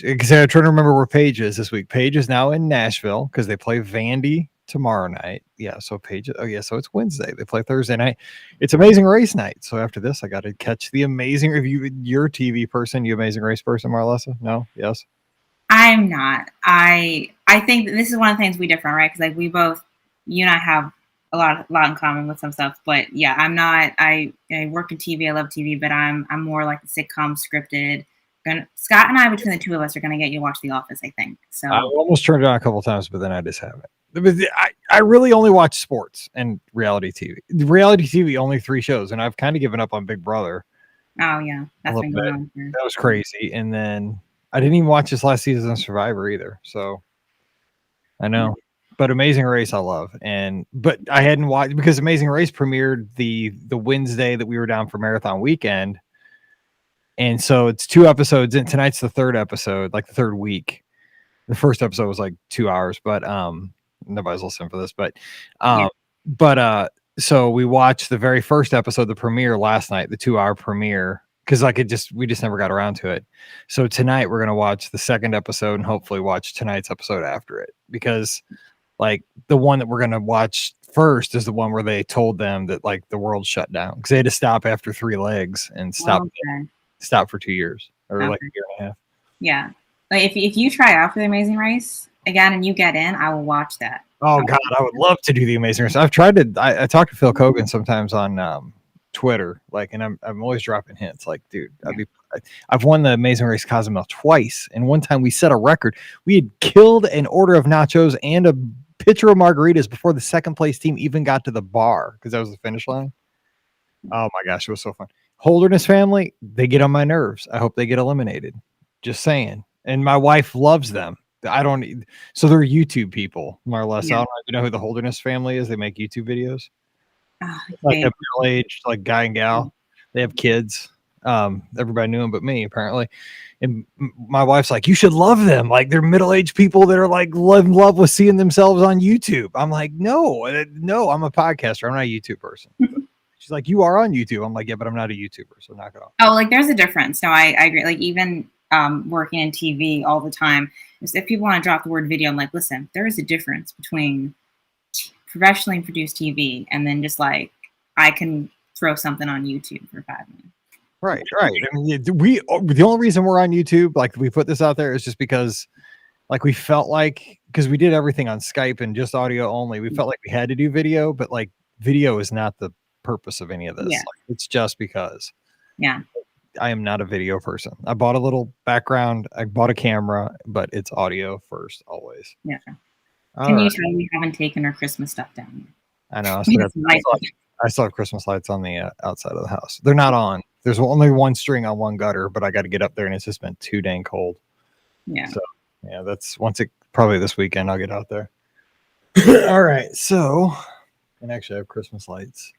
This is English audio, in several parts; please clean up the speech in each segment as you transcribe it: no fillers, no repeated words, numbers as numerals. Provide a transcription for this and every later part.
Because I'm trying to remember where Paige is this week. Paige is now in Nashville because they play Vandy tomorrow night. Yeah, so Paige. Oh yeah, so it's Wednesday. They play Thursday night. It's Amazing Race night. So after this, I got to catch the Amazing. If you're a TV person, you Amazing Race person, Marlessa? No, yes. I'm not. I think this is one of the things we differ, right? Because like we both, you and I have a lot in common with some stuff. But yeah, I'm not. I work in TV. I love TV, but I'm more like the sitcom scripted. Scott and I, between the two of us, are gonna get you to watch The Office. I think so. I almost turned it on a couple of times, but then I just haven't. I really only watch sports and reality TV. Reality TV, only 3 shows, and I've kind of given up on Big Brother. Oh yeah, that's been going on. That was crazy. And then I didn't even watch this last season of Survivor either. So I know. But Amazing Race I love. But I hadn't watched because Amazing Race premiered the Wednesday that we were down for Marathon Weekend. And so it's 2 episodes, and tonight's the 3rd episode, like the 3rd week. The first episode was like 2 hours, but nobody's listening for this. So we watched the very first episode, the premiere last night, the 2-hour premiere, because we just never got around to it. So tonight we're gonna watch the 2nd episode and hopefully watch tonight's episode after it, because like the one that we're gonna watch first is the one where they told them that like the world shut down because they had to stop after 3 legs and stop for 2 years or like a year and a half. Yeah, like if you try out for the Amazing Race again and you get in, I will watch that. Oh God, I would love to do the Amazing Race. I've tried to. I talk to Phil Kogan sometimes on Twitter, like, and I'm always dropping hints. Like, dude, I've won the Amazing Race Cozumel twice, and one time we set a record. We had killed an order of nachos and a pitcher of margaritas before the 2nd place team even got to the bar because that was the finish line. Oh my gosh, it was so fun. Holderness family, they get on my nerves. I hope they get eliminated. Just saying. And my wife loves them. So they're YouTube people, Marlessa. Yeah. I don't know if you know who the Holderness family is. They make YouTube videos. Like a middle-aged like guy and gal. They have kids. Everybody knew them but me, apparently. And my wife's like, you should love them. Like they're middle-aged people that are like in love with seeing themselves on YouTube. I'm like, no, I'm a podcaster. I'm not a YouTube person. She's like, you are on YouTube. I'm like, yeah, but I'm not a YouTuber, so knock it off. Oh, like there's a difference. No, I agree. Like even working in TV all the time, if people want to drop the word video, I'm like, listen, there is a difference between professionally produced TV and then just like I can throw something on YouTube for 5 minutes. Right. I mean, the only reason we're on YouTube, like we put this out there, is just because like we felt like because we did everything on Skype and just audio only, we felt like we had to do video, but like video is not the purpose of any of this. Yeah. Like, it's just because I am not a video person. I bought a little background, I bought a camera, but it's audio first always. Yeah. Can you tell we haven't taken our Christmas stuff down? I know. I still have Christmas lights on the outside of the house. They're not on. There's only one string on one gutter, but I got to get up there and it's just been too dang cold. Yeah. So yeah, that's probably this weekend I'll get out there. All right. So, and actually I have Christmas lights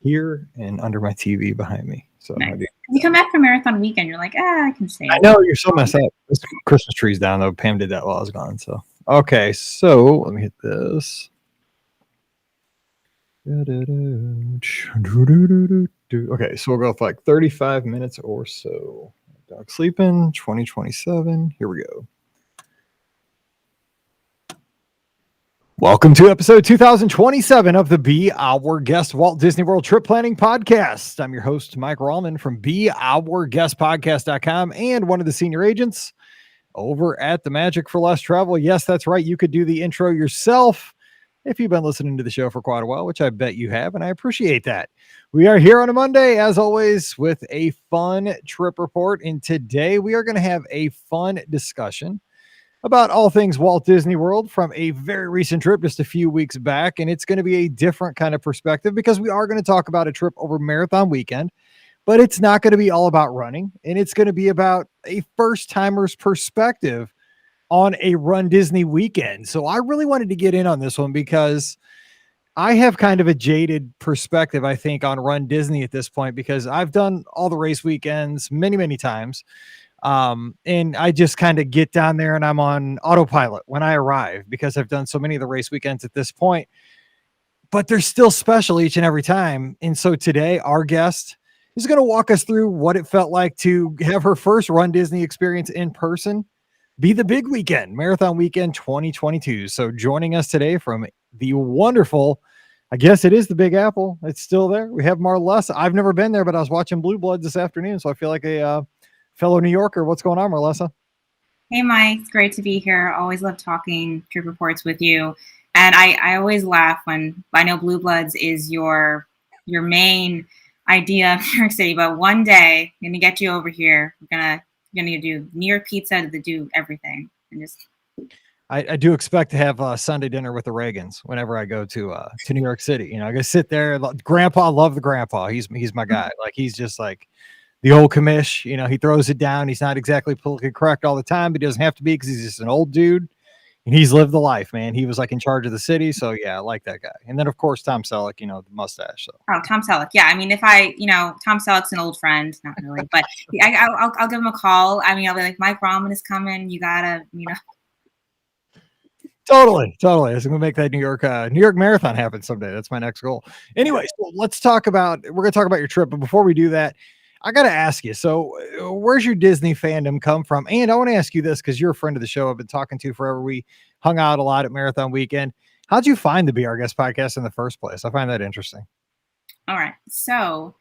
here and under my TV behind me. So nice. You come back from Marathon Weekend, you're like, I can stay. I know, you're so messed up. This Christmas tree's down though. Pam did that while I was gone. So okay, so let me hit this. Okay, so we'll go for like 35 minutes or so. Dog sleeping 2027. Here we go. Welcome to episode 2027 of the Be Our Guest Walt Disney World Trip Planning Podcast. I'm your host, Mike Rallman from BeOurGuestPodcast.com and one of the senior agents over at the Magic for Less Travel. Yes, that's right. You could do the intro yourself if you've been listening to the show for quite a while, which I bet you have, and I appreciate that. We are here on a Monday, as always, with a fun trip report, and today we are going to have a fun discussion about all things Walt Disney World from a very recent trip just a few weeks back. And it's going to be a different kind of perspective because we are going to talk about a trip over Marathon Weekend, but it's not going to be all about running. And it's going to be about a first timer's perspective on a Run Disney weekend. So I really wanted to get in on this one because I have kind of a jaded perspective, I think, on Run Disney at this point, because I've done all the race weekends many, many times. And I just kind of get down there and I'm on autopilot when I arrive because I've done so many of the race weekends at this point, but they're still special each and every time. And so today our guest She's going to walk us through what it felt like to have her first Run Disney experience in person be the big weekend, Marathon Weekend 2022. So joining us today from the wonderful, I guess it is the Big Apple. It's still there. We have Marlessa. I've never been there, but I was watching Blue Bloods this afternoon, so I feel like a fellow New Yorker. What's going on, Marlessa? Hey, Mike. It's great to be here. Always love talking trip reports with you. And I always laugh when I know Blue Bloods is your main idea of New York City, but one day I'm gonna get you over here. We're gonna do New York pizza to do everything and just. I do expect to have Sunday dinner with the Reagans whenever I go to New York City. You know, I go sit there. Grandpa, love the grandpa. He's my guy. Like he's just like the old commish. You know, he throws it down. He's not exactly politically correct all the time, but he doesn't have to be because he's just an old dude. And he's lived the life, man. He was like in charge of the city. So yeah, I like that guy. And then of course Tom Selleck, you know, the mustache. So Oh, Tom Selleck. Yeah, I mean, Tom Selleck's an old friend, not really, but I'll give him a call. I mean, I'll be like, Mike Rahman is coming. You gotta. Totally. I was going to make that New York Marathon happen someday. That's my next goal. Anyway, so we're going to talk about your trip. But before we do that, I got to ask you, so where's your Disney fandom come from? And I want to ask you this because you're a friend of the show. I've been talking to forever. We hung out a lot at Marathon Weekend. How'd you find the Be Our Guest podcast in the first place? I find that interesting. All right. So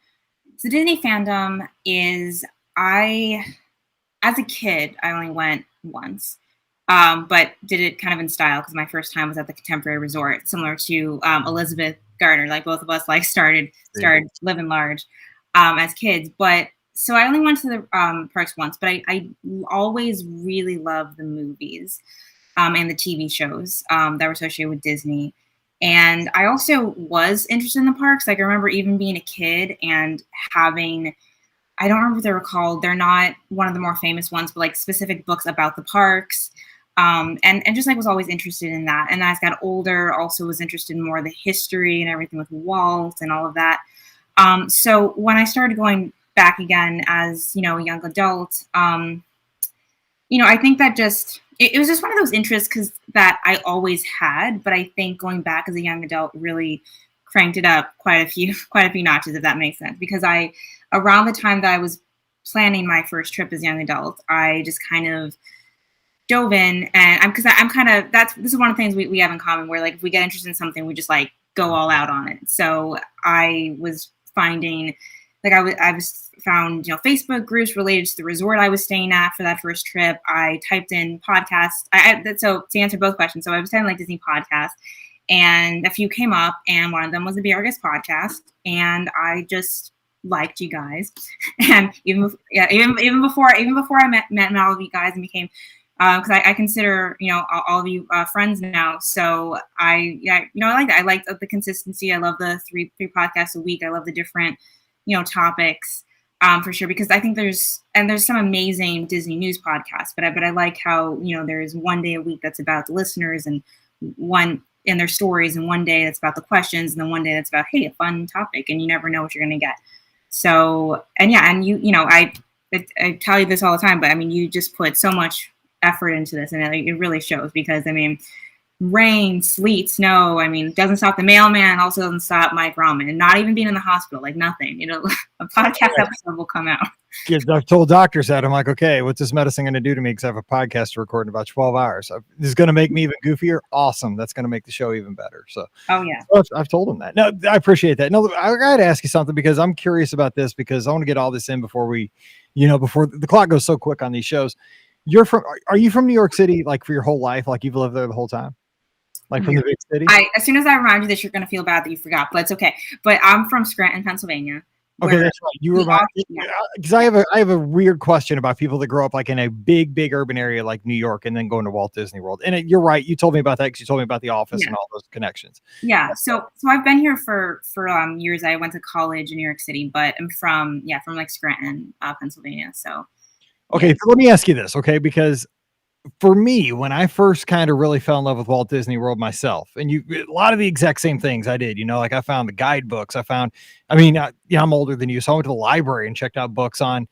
Disney fandom is, as a kid, I only went once. But did it kind of in style because my first time was at the Contemporary Resort, similar to Elizabeth Gardner. Like both of us, like started living large as kids. But so I only went to the parks once, but I always really loved the movies and the TV shows that were associated with Disney. And I also was interested in the parks. Like I remember even being a kid and having, I don't remember what they were called. They're not one of the more famous ones, but like specific books about the parks. And just like was always interested in that. And as I got older, also was interested in more of the history and everything with Walt and all of that. So when I started going back again as, a young adult, I think that it was just one of those interests that I always had, but I think going back as a young adult really cranked it up quite a few notches, if that makes sense. Because around the time that I was planning my first trip as a young adult, I just kind of dove in, and this is one of the things we have in common, where like if we get interested in something, we just like go all out on it. So I was finding, like I was found Facebook groups related to the resort I was staying at for that first trip. I typed in podcasts. So to answer both questions, so I was typing like Disney podcasts, and a few came up, and one of them was the Be Our Guest podcast, and I just liked you guys, and even before I met all of you guys and became. Because I consider, all of you friends now. So I like that. I like the consistency. I love the three podcasts a week. I love the different, topics for sure. Because I think there's some amazing Disney news podcasts, but I like how, there's one day a week that's about the listeners and one in their stories, and one day that's about the questions, and then one day that's about, hey, a fun topic, and you never know what you're going to get. So, and yeah, and I tell you this all the time, but I mean, you just put so much effort into this, and it really shows, because I mean, rain, sleet, snow, I mean, doesn't stop the mailman, also doesn't stop Mike Rahman, and not even being in the hospital, like nothing, a podcast episode will come out. Kids, I've told doctors that. I'm like, okay, what's this medicine going to do to me? Because I have a podcast to record in about 12 hours. This is going to make me even goofier. Awesome. That's going to make the show even better. So, oh yeah, I've told them that. No, I appreciate that. No, I got to ask you something, because I'm curious about this, because I want to get all this in before before the clock goes so quick on these shows. Are you from New York City, like for your whole life? Like you've lived there the whole time? Like from the big city? As soon as I remind you this, you're going to feel bad that you forgot, but it's okay. But I'm from Scranton, Pennsylvania. Okay, that's right. You remind me, because I have a weird question about people that grow up like in a big urban area like New York and then going to Walt Disney World. And you're right. You told me about that because you told me about The Office and all those connections. Yeah. So I've been here for years. I went to college in New York City, but I'm from like Scranton, Pennsylvania. So. Okay, so let me ask you this, okay? Because for me, when I first kind of really fell in love with Walt Disney World myself, and a lot of the exact same things I did, like I found the guidebooks. I'm older than you, so I went to the library and checked out books on,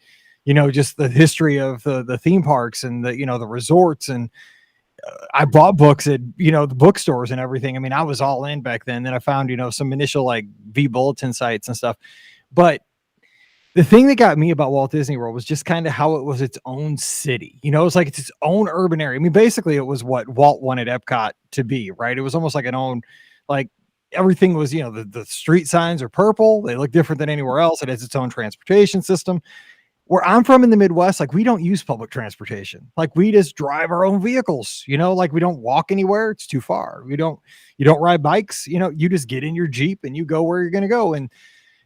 just the history of the theme parks and the resorts. And I bought books at, the bookstores and everything. I mean, I was all in back then. Then I found, some initial like V bulletin sites and stuff. But The thing that got me about Walt Disney World was just kind of how it was its own city. You know, it's like it's its own urban area. I mean, basically, it was what Walt wanted Epcot to be, right? It was almost like an own, like everything was, you know, the street signs are purple. They look different than anywhere else. It has its own transportation system. Where I'm from in the Midwest, like we don't use public transportation. Like we just drive our own vehicles, you know, like we don't walk anywhere. It's too far. You don't ride bikes, you know, you just get in your Jeep and you go where you're going to go. And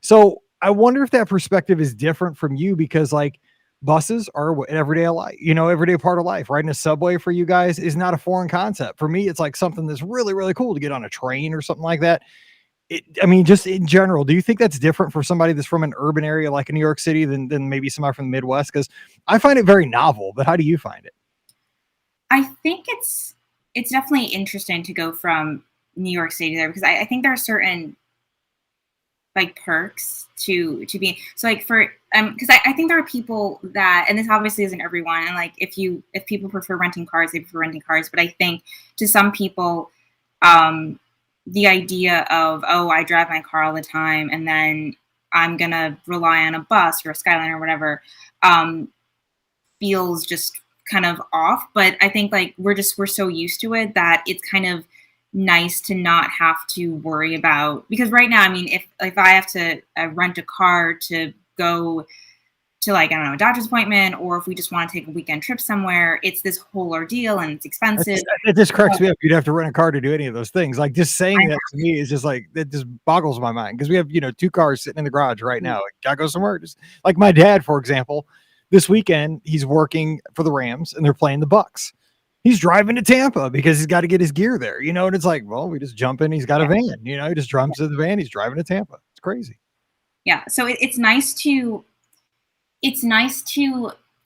so I wonder if that perspective is different from you because like buses are an everyday life, you know, everyday part of life. Riding a subway for you guys is not a foreign concept. For me, it's like something that's really, really cool to get on a train or something like that. I mean, just in general, do you think that's different for somebody that's from an urban area like in New York City than maybe somebody from the Midwest? Because I find it very novel, but how do you find it? I think it's definitely interesting to go from New York City there because I think there are certain like perks to be so like for because I think there are people that, and this obviously isn't everyone, and like if people prefer renting cars, they prefer renting cars, but I think to some people the idea of, oh, I drive my car all the time and then I'm gonna rely on a bus or a Skyline or whatever um feels just kind of off. But I think like we're so used to it that it's kind of nice to not have to worry about, because right now, I mean, if I have to rent a car to go to, like, I don't know, a doctor's appointment, or if we just want to take a weekend trip somewhere, it's this whole ordeal and it's expensive. It just cracks me up. You'd have to rent a car to do any of those things. Like just saying that to me is just like it just boggles my mind because we have, you know, 2 cars sitting in the garage right now. Like, gotta go somewhere. Just like my dad, for example, this weekend he's working for the Rams and they're playing the Bucks. He's driving to Tampa because he's got to get his gear there, you know. And it's like, well, we just jump in. He's got a van, you know. He just jumps in the van. He's driving to Tampa. It's crazy. Yeah, so it's nice to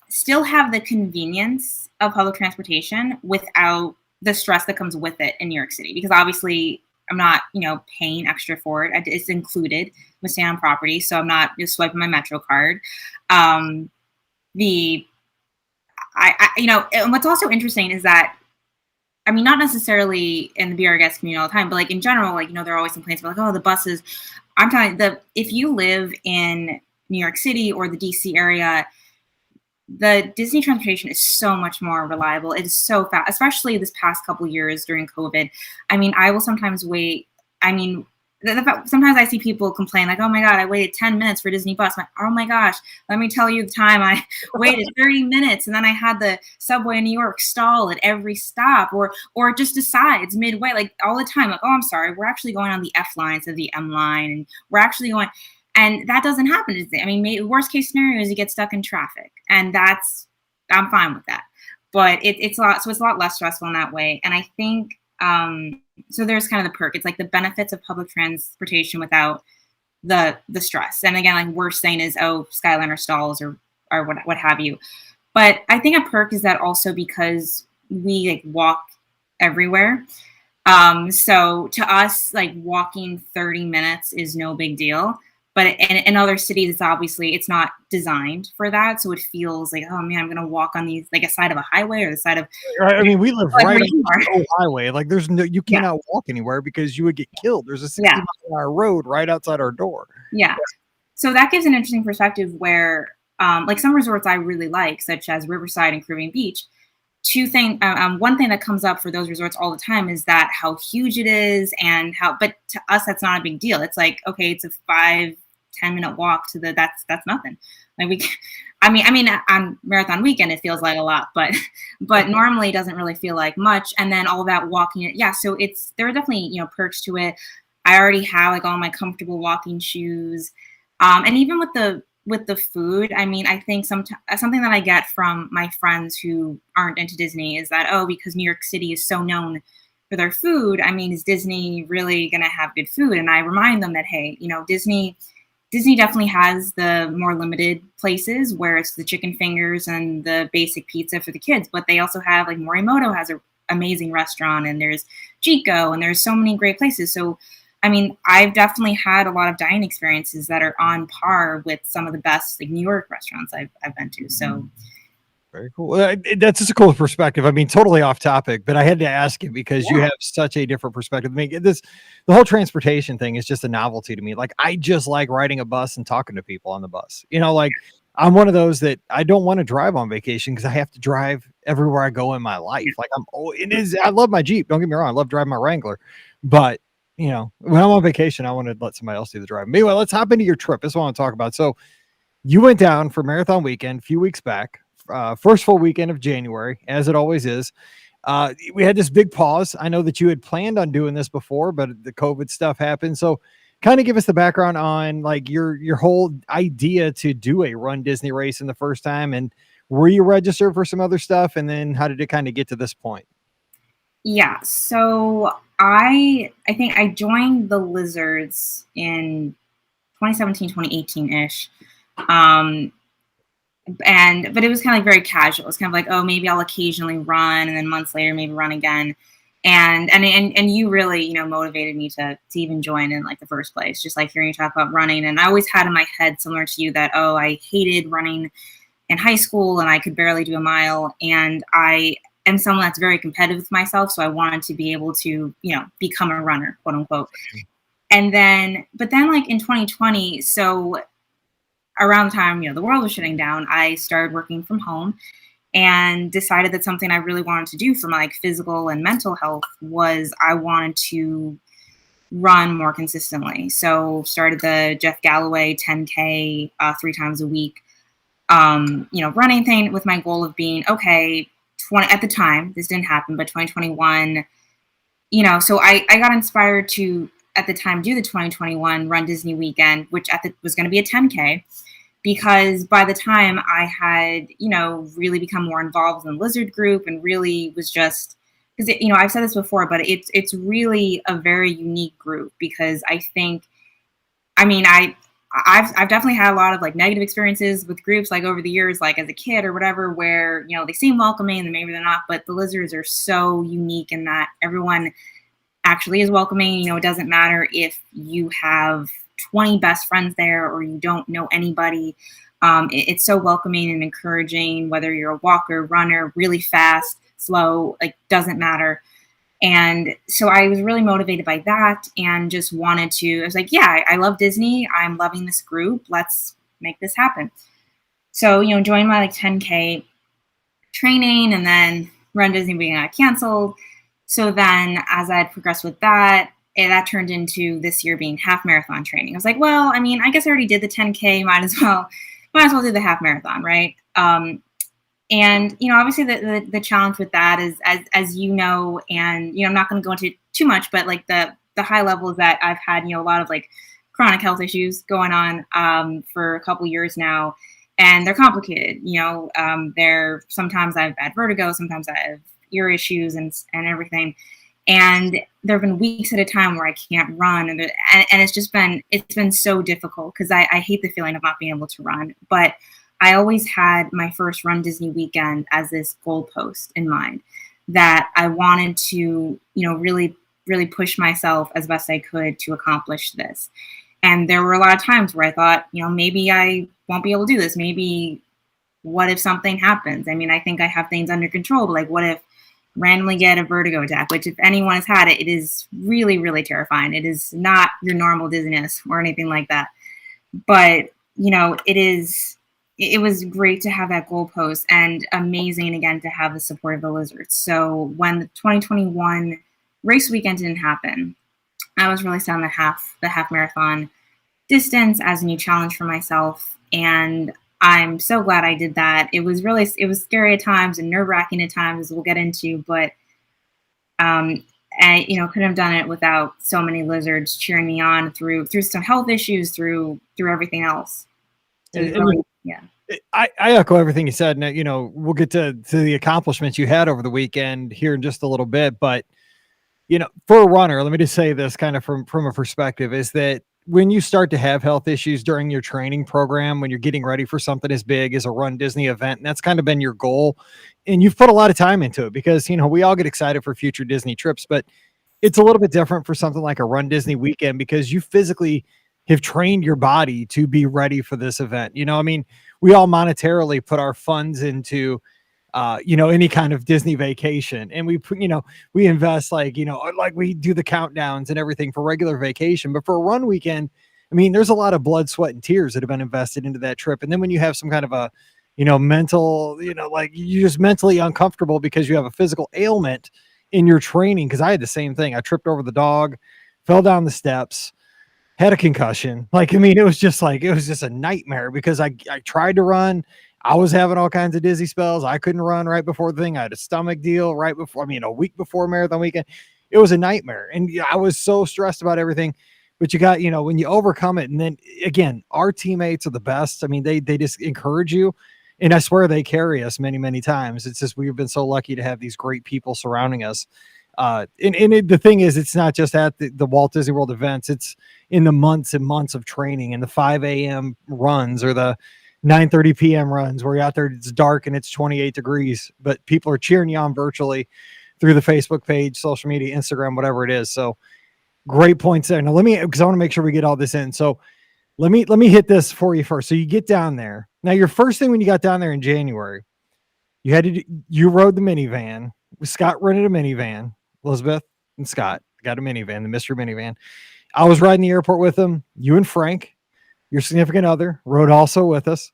still have the convenience of public transportation without the stress that comes with it in New York City. Because obviously, I'm not, you know, paying extra for it. It's included with staying on property, so I'm not just swiping my Metro card. The you know, and what's also interesting is that, I mean, not necessarily in the BRGS community all the time, but like in general, like, you know, there are always complaints about like, oh, the buses. I'm telling you, if you live in New York City or the DC area, the Disney transportation is so much more reliable. It is so fast, especially this past couple years during COVID. I mean, I will sometimes wait. I mean, sometimes I see people complain like, oh my God, I waited 10 minutes for Disney Bus. I'm like, oh my gosh, let me tell you the time I waited 30 minutes and then I had the subway in New York stall at every stop, or it just decides midway, like all the time, like, oh, I'm sorry, we're actually going on the F line instead of the M line. And we're actually going, and that doesn't happen. I mean, worst case scenario is you get stuck in traffic, and I'm fine with that. But it's a lot less stressful in that way. And I think so there's kind of the perk. It's like the benefits of public transportation without the stress. And again, like worst saying is, oh, Skyliner stalls or what have you. But I think a perk is that also because we like walk everywhere. So to us, like walking 30 minutes is no big deal. But in other cities, it's not designed for that. So it feels like, oh man, I'm gonna walk on these, like a side of a highway or the side of. I mean, we live like right on the highway. Like you cannot walk anywhere because you would get killed. There's a 60-mile-an-hour road right outside our door. Yeah. So that gives an interesting perspective where, like some resorts I really like, such as Riverside and Caribbean Beach. One thing that comes up for those resorts all the time is that how huge it is and but to us, that's not a big deal. It's like, okay, it's a 5-10 minute walk to that's nothing. Like I mean, on marathon weekend, it feels like a lot, but normally it doesn't really feel like much. And then all that walking it. Yeah. So there are definitely, you know, perks to it. I already have like all my comfortable walking shoes. And even with the food, I mean, I think something that I get from my friends who aren't into Disney is that, oh, because New York City is so known for their food, I mean, is Disney really going to have good food? And I remind them that, hey, you know, Disney definitely has the more limited places where it's the chicken fingers and the basic pizza for the kids, but they also have like Morimoto has an amazing restaurant, and there's Chico, and there's so many great places. So I mean, I've definitely had a lot of dining experiences that are on par with some of the best like New York restaurants I've been to. So Very cool. Well, that's just a cool perspective. I mean, totally off topic, but I had to ask you because you Yeah. have such a different perspective. I mean, the whole transportation thing is just a novelty to me. Like, I just like riding a bus and talking to people on the bus. Like I'm one of those that I don't want to drive on vacation because I have to drive everywhere I go in my life. Like I love my Jeep. Don't get me wrong. I love driving my Wrangler, but when I'm on vacation, I want to let somebody else do the driving. Meanwhile, let's hop into your trip. This is what I want to talk about. So you went down for marathon weekend a few weeks back, first full weekend of January, as it always is. We had this big pause. I know that you had planned on doing this before, but the COVID stuff happened. So kind of give us the background on like your whole idea to do a Run Disney race in the first time. And were you registered for some other stuff? And then how did it kind of get to this point? Yeah. So I think I joined the Lizards in 2017, 2018 ish. Um, but it was kind of like very casual. It's kind of like, oh, maybe I'll occasionally run, and then months later maybe run again. And you really, motivated me to even join in like the first place, just like hearing you talk about running. And I always had in my head, similar to you, that, oh, I hated running in high school and I could barely do a mile, and I am someone that's very competitive with myself, so I wanted to be able to become a runner, quote unquote. But then like in 2020, so around the time the world was shutting down, I started working from home and decided that something I really wanted to do for my like physical and mental health was I wanted to run more consistently. So started the Jeff Galloway 10K 3 times a week, running thing with my goal of being okay. 20 at the time, this didn't happen, but 2021, so I got inspired to at the time do the 2021 Run Disney weekend, which was going to be a 10K. Because by the time I had, really become more involved in the Lizard group and really was just because, I've said this before, but it's really a very unique group because I think, I've definitely had a lot of like negative experiences with groups like over the years, like as a kid or whatever, where, they seem welcoming and maybe they're not, but the Lizards are so unique in that everyone actually is welcoming. It doesn't matter if you have 20 best friends there or you don't know anybody. It's so welcoming and encouraging, whether you're a walker, runner, really fast, slow, like doesn't matter. And so I was really motivated by that and just wanted to, I was like, yeah, I love Disney. I'm loving this group. Let's make this happen. So, joined my like 10K training, and then Run Disney being got canceled. So then as I had progressed with that, and that turned into this year being half marathon training. I was like, well, I guess I already did the 10K, might as well do the half marathon, right? And obviously the challenge with that is, as you know, and I'm not going to go into too much, but like the high level is that I've had a lot of like chronic health issues going on for a couple years now, and they're complicated. They're sometimes I've had vertigo, sometimes I have ear issues and everything. And there have been weeks at a time where I can't run, and it's been so difficult because I hate the feeling of not being able to run. But I always had my first Run Disney weekend as this goalpost in mind that I wanted to, really, really push myself as best I could to accomplish this. And there were a lot of times where I thought, maybe I won't be able to do this. Maybe what if something happens? I think I have things under control, but like what if randomly get a vertigo attack, which if anyone has had it, it is really, really terrifying. It is not your normal dizziness or anything like that. But, it was great to have that goalpost and amazing again to have the support of the Lizards. So when the 2021 race weekend didn't happen, I was really set on the half marathon distance as a new challenge for myself. And I'm so glad I did that. It was scary at times and nerve-wracking at times, as we'll get into, but I couldn't have done it without so many Lizards cheering me on through some health issues, through everything else. So really, yeah. I echo everything you said. And, we'll get to the accomplishments you had over the weekend here in just a little bit, but for a runner, let me just say this kind of from a perspective is that when you start to have health issues during your training program, when you're getting ready for something as big as a Run Disney event, and that's kind of been your goal, and you've put a lot of time into it because, we all get excited for future Disney trips, but it's a little bit different for something like a Run Disney weekend because you physically have trained your body to be ready for this event. We all monetarily put our funds into any kind of Disney vacation. And we put, we invest like, like we do the countdowns and everything for regular vacation, but for a run weekend, I mean, there's a lot of blood, sweat, and tears that have been invested into that trip. And then when you have some kind of a, mental, like you're just mentally uncomfortable because you have a physical ailment in your training. Cause I had the same thing. I tripped over the dog, fell down the steps, had a concussion. Like, I mean, it was just a nightmare because I tried to run. I was having all kinds of dizzy spells. I couldn't run right before the thing. I had a stomach deal right before, a week before marathon weekend. It was a nightmare. And I was so stressed about everything. But you got, when you overcome it, and then again, our teammates are the best. I mean, they just encourage you. And I swear they carry us many, many times. It's just we've been so lucky to have these great people surrounding us. The thing is, it's not just at the Walt Disney World events. It's in the months and months of training and the 5 a.m. runs or the 9:30 p.m. runs where you're out there, it's dark and it's 28 degrees, but people are cheering you on virtually through the Facebook page, social media, Instagram, whatever it is. So great points there. Now because I want to make sure we get all this in. So let me hit this for you first. So you get down there. Now your first thing when you got down there in January, you rode the minivan. Scott rented a minivan. Elizabeth and Scott got a minivan, the mystery minivan. I was riding the airport with them. You and Frank, your significant other, rode also with us.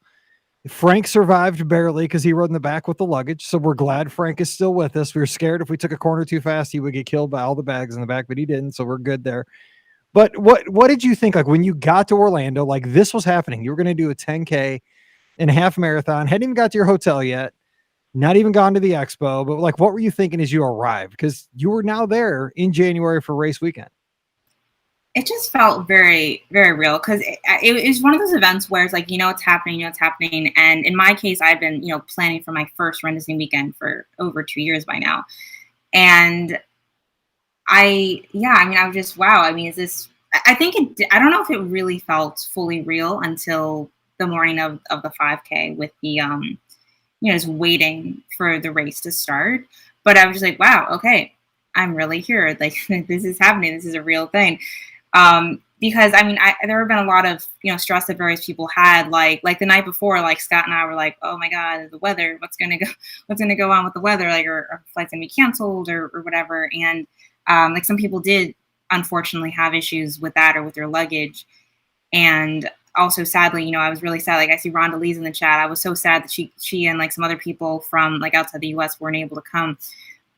Frank survived barely because he rode in the back with the luggage. So we're glad Frank is still with us. We were scared if we took a corner too fast, he would get killed by all the bags in the back, but he didn't. So we're good there. But what did you think? Like when you got to Orlando, like this was happening, you were going to do a 10K and a half marathon, hadn't even got to your hotel yet, not even gone to the expo, but like, what were you thinking as you arrived? Because you were now there in January for race weekend. It just felt very, very real because it was one of those events where it's like, it's happening, it's happening. And in my case, I've been, planning for my first runDisney weekend for over 2 years by now. And I was just, wow. I mean, I don't know if it really felt fully real until the morning of the 5K with the, just waiting for the race to start. But I was just like, wow, okay, I'm really here. Like this is happening. This is a real thing. Because I mean, there have been a lot of, stress that various people had, like the night before, like Scott and I were like, oh my God, the weather, what's going to go on with the weather? Like, or flights going to be canceled or whatever. And, like some people did unfortunately have issues with that or with their luggage. And also sadly, I was really sad. Like I see Rhonda Lee's in the chat. I was so sad that she and like some other people from like outside the US weren't able to come.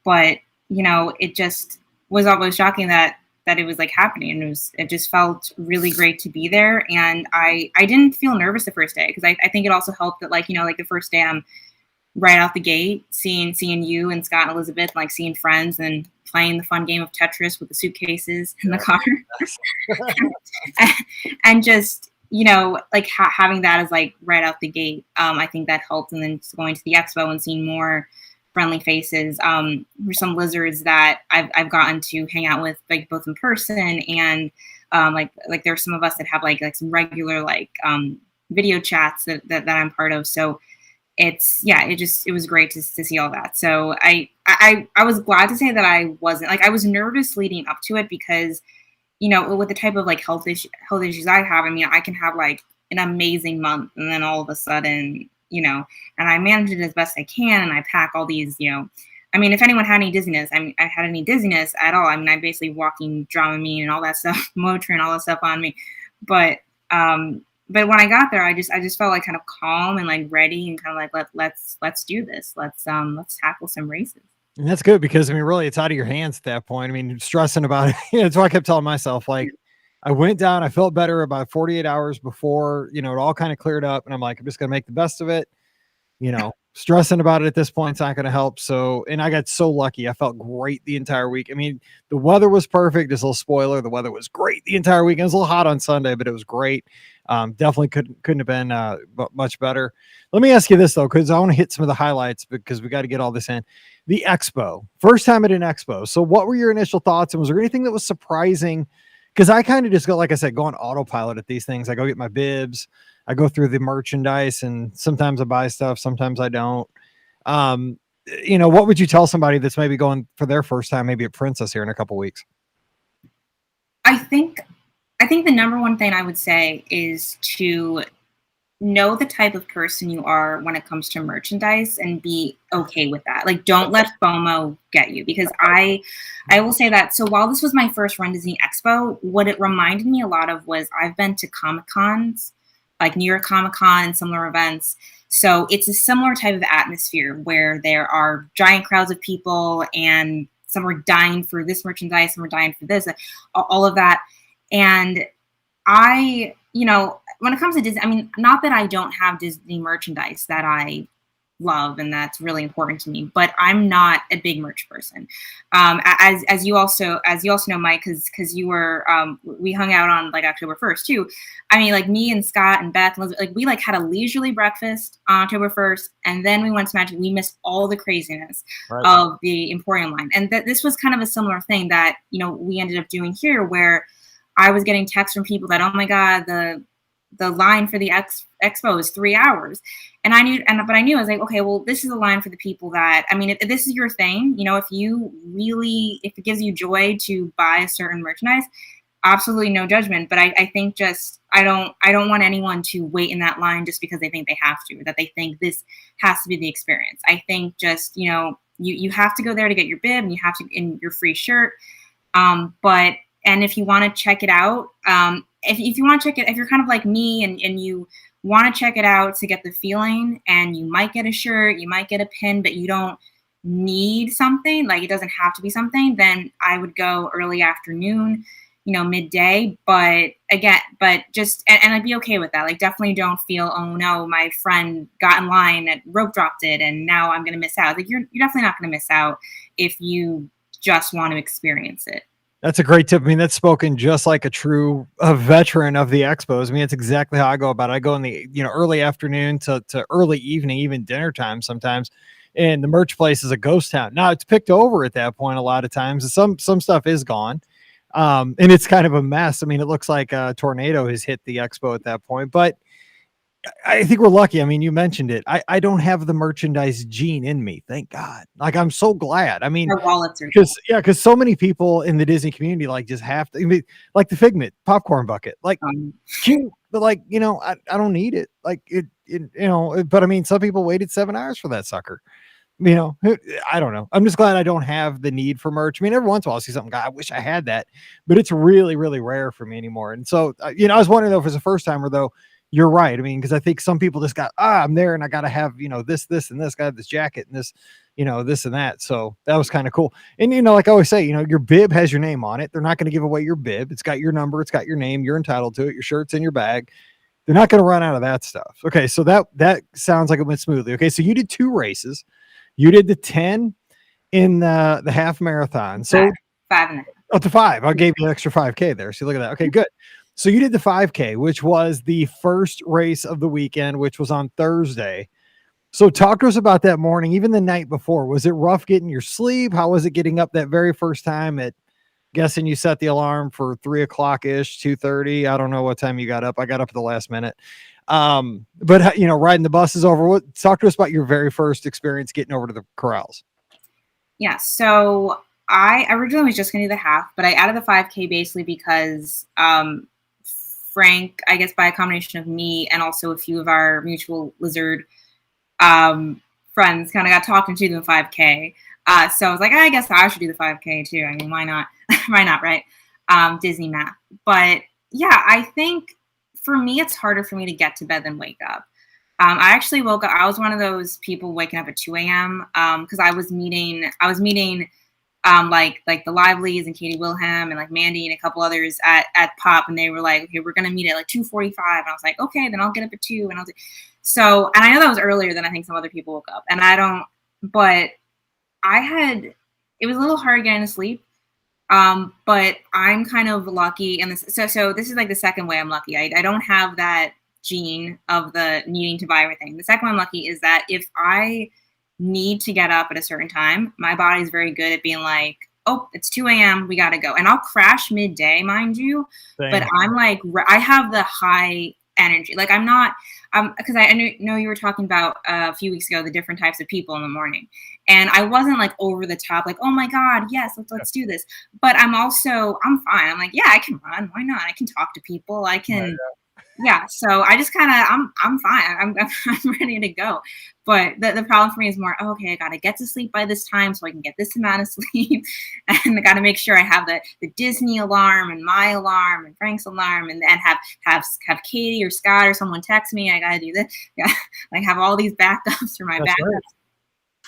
But, it just was always shocking that it was like happening. And it just felt really great to be there. And I didn't feel nervous the first day because I think it also helped that like the first day I'm right out the gate, seeing you and Scott and Elizabeth, like seeing friends and playing the fun game of Tetris with the suitcases in the car. and just, like having that as like right out the gate. I think that helped. And then just going to the expo and seeing more friendly faces. There's some lizards that I've gotten to hang out with, like both in person and like there's some of us that have like some regular like video chats that I'm part of. So it was great to see all that. So I was glad to say that I wasn't like, I was nervous leading up to it because, with the type of like health issues I have, I mean, I can have like an amazing month and then all of a sudden, and I manage it as best I can. And I pack all these, I mean, if anyone had any dizziness, I had any dizziness at all. I mean, I'm basically walking Dramamine and all that stuff, Motrin, all that stuff on me. But when I got there, I just felt like kind of calm and like ready and kind of like, let's do this. Let's tackle some races. And that's good because I mean, really it's out of your hands at that point. I mean, stressing about it. That's why I kept telling myself, like, I went down, I felt better about 48 hours before, it all kind of cleared up. And I'm like, I'm just going to make the best of it. Stressing about it at this point, it's not going to help. So, and I got so lucky. I felt great the entire week. I mean, the weather was perfect. Just a little spoiler. The weather was great the entire week. It was a little hot on Sunday, but it was great. Definitely couldn't have been much better. Let me ask you this though, because I want to hit some of the highlights because we got to get all this in. The expo, first time at an expo. So what were your initial thoughts? And was there anything that was surprising? Because I kind of just go, like I said, go on autopilot at these things. I go get my bibs. I go through the merchandise and sometimes I buy stuff. Sometimes I don't. What would you tell somebody that's maybe going for their first time, maybe at Princess here in a couple weeks? I think the number one thing I would say is to know the type of person you are when it comes to merchandise and be okay with that. Like, don't let FOMO get you, because I will say that. So while this was my first runDisney Expo, what it reminded me a lot of was I've been to Comic Cons, like New York Comic Con and similar events. So it's a similar type of atmosphere where there are giant crowds of people, and some are dying for this merchandise, some are dying for this, all of that. And when it comes to Disney, I mean, not that I don't have Disney merchandise that I love and that's really important to me, but I'm not a big merch person. As you also know, Mike, because you were we hung out on like October 1st too. I mean, like me and Scott and Beth, like we like had a leisurely breakfast on October 1st, and then we went to Magic. We missed all the craziness of the Emporium line, and this was kind of a similar thing that we ended up doing here, where I was getting texts from people that, oh my God, the line for the expo is 3 hours. And I knew, but I knew, I was like, okay, well, this is a line for the people that, I mean, if this is your thing, if it gives you joy to buy a certain merchandise, absolutely no judgment. But I think I don't want anyone to wait in that line just because they think they have to, or that they think this has to be the experience. I think you have to go there to get your bib, and you have to, in your free shirt. And if you want to check it out, if you want to check it, if you're kind of like me and you want to check it out to get the feeling, and you might get a shirt, you might get a pin, but you don't need something, like it doesn't have to be something, then I would go early afternoon, midday. But again, and I'd be okay with that. Like, definitely don't feel, oh no, my friend got in line and rope dropped it and now I'm going to miss out. Like, you're definitely not going to miss out if you just want to experience it. That's a great tip. I mean, that's spoken just like a true veteran of the expos. I mean, it's exactly how I go about it. I go in the early afternoon to early evening, even dinner time sometimes. And the merch place is a ghost town. Now it's picked over at that point a lot of times. Some stuff is gone, and it's kind of a mess. I mean, it looks like a tornado has hit the expo at that point. But I think we're lucky. I mean, you mentioned it. I don't have the merchandise gene in me. Thank God. Like, I'm so glad. I mean, our wallets are because so many people in the Disney community like just have to. I mean, like the Figment popcorn bucket, like cute, but like I don't need it. Like it. But I mean, some people waited 7 hours for that sucker. I don't know. I'm just glad I don't have the need for merch. I mean, every once in a while I'll see something, God, I wish I had that, but it's really, really rare for me anymore. And so, I was wondering though, if it's a first timer though, you're right. I mean, because I think some people just got, I'm there and I got to have, this, and this, got this jacket and this, this and that. So that was kind of cool. And, like I always say, your bib has your name on it. They're not going to give away your bib. It's got your number. It's got your name. You're entitled to it. Your shirt's in your bag. They're not going to run out of that stuff. Okay. So that sounds like it went smoothly. Okay. So you did 2 races. You did the 10 in the half marathon. So 5.5. Oh, to 5. I gave you an extra 5K there. So look at that. Okay, good. So you did the 5K, which was the first race of the weekend, which was on Thursday. So talk to us about that morning, even the night before. Was it rough getting your sleep? How was it getting up that very first time at, guessing you set the alarm for 3 o'clock ish, 2:30? I don't know what time you got up. I got up at the last minute. But riding the buses over. Talk to us about your very first experience getting over to the corrals. Yeah. So I originally was just going to do the half, but I added the 5K basically because Frank, I guess by a combination of me and also a few of our mutual lizard friends, kind of got talked into the 5K. So I was like, I guess I should do the 5K too. I mean, why not? Why not, right? Disney math. But yeah, I think for me, it's harder for me to get to bed than wake up. I actually woke up. I was one of those people waking up at 2 a.m. Because I was meeting like the Livelies and Katie Wilhelm and like Mandy and a couple others at Pop, and they were like, okay, we're gonna meet at like 2:45, and I was like, okay, then I'll get up at 2, and I'll do. So, and I know that was earlier than I think some other people woke up, and but it was a little hard getting to sleep. But I'm kind of lucky, and so this is like the second way I'm lucky. I don't have that gene of the needing to buy everything. The second one I'm lucky is that if I need to get up at a certain time, my body's very good at being like, oh, it's 2 a.m. we gotta go. And I'll crash midday, mind you. Same. But I'm like, I have the high energy. Like I'm not, because I know you were talking about a few weeks ago, the different types of people in the morning. And I wasn't like over the top, like, oh my God, yes, let's do this. But I'm fine. I'm like, yeah, I can run. Why not? I can talk to people. I can, yeah, so I just kind of I'm fine. I'm ready to go. But the problem for me is more, oh, okay, I gotta get to sleep by this time so I can get this amount of sleep. And I gotta make sure I have the Disney alarm and my alarm and Frank's alarm and have Katie or Scott or someone text me. I gotta do this. Yeah, like have all these backups for my That's backups. right.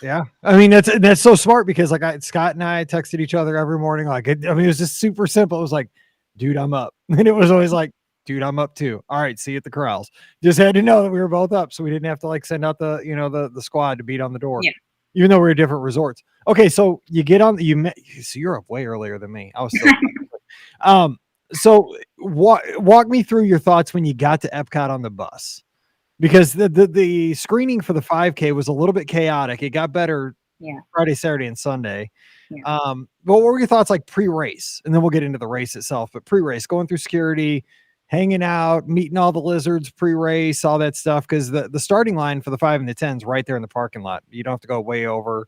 Yeah, I mean that's so smart because like Scott and I texted each other every morning. Like, I mean, it was just super simple. It was like, dude, I'm up, and it was always like, dude, I'm up too. All right, see you at the corrals. Just had to know that we were both up, so we didn't have to like send out the squad to beat on the door, Yeah. even though we were different resorts. Okay, so you get on so you're up way earlier than me. I was still so walk me through your thoughts when you got to Epcot on the bus. Because the screening for the 5K was a little bit chaotic. It got better Yeah. Friday, Saturday, and Sunday. Yeah. What were your thoughts like pre-race? And then we'll get into the race itself. But pre-race, going through security, hanging out, meeting all the lizards pre-race, all that stuff. Because the starting line for the 5 and the 10 is right there in the parking lot. You don't have to go way over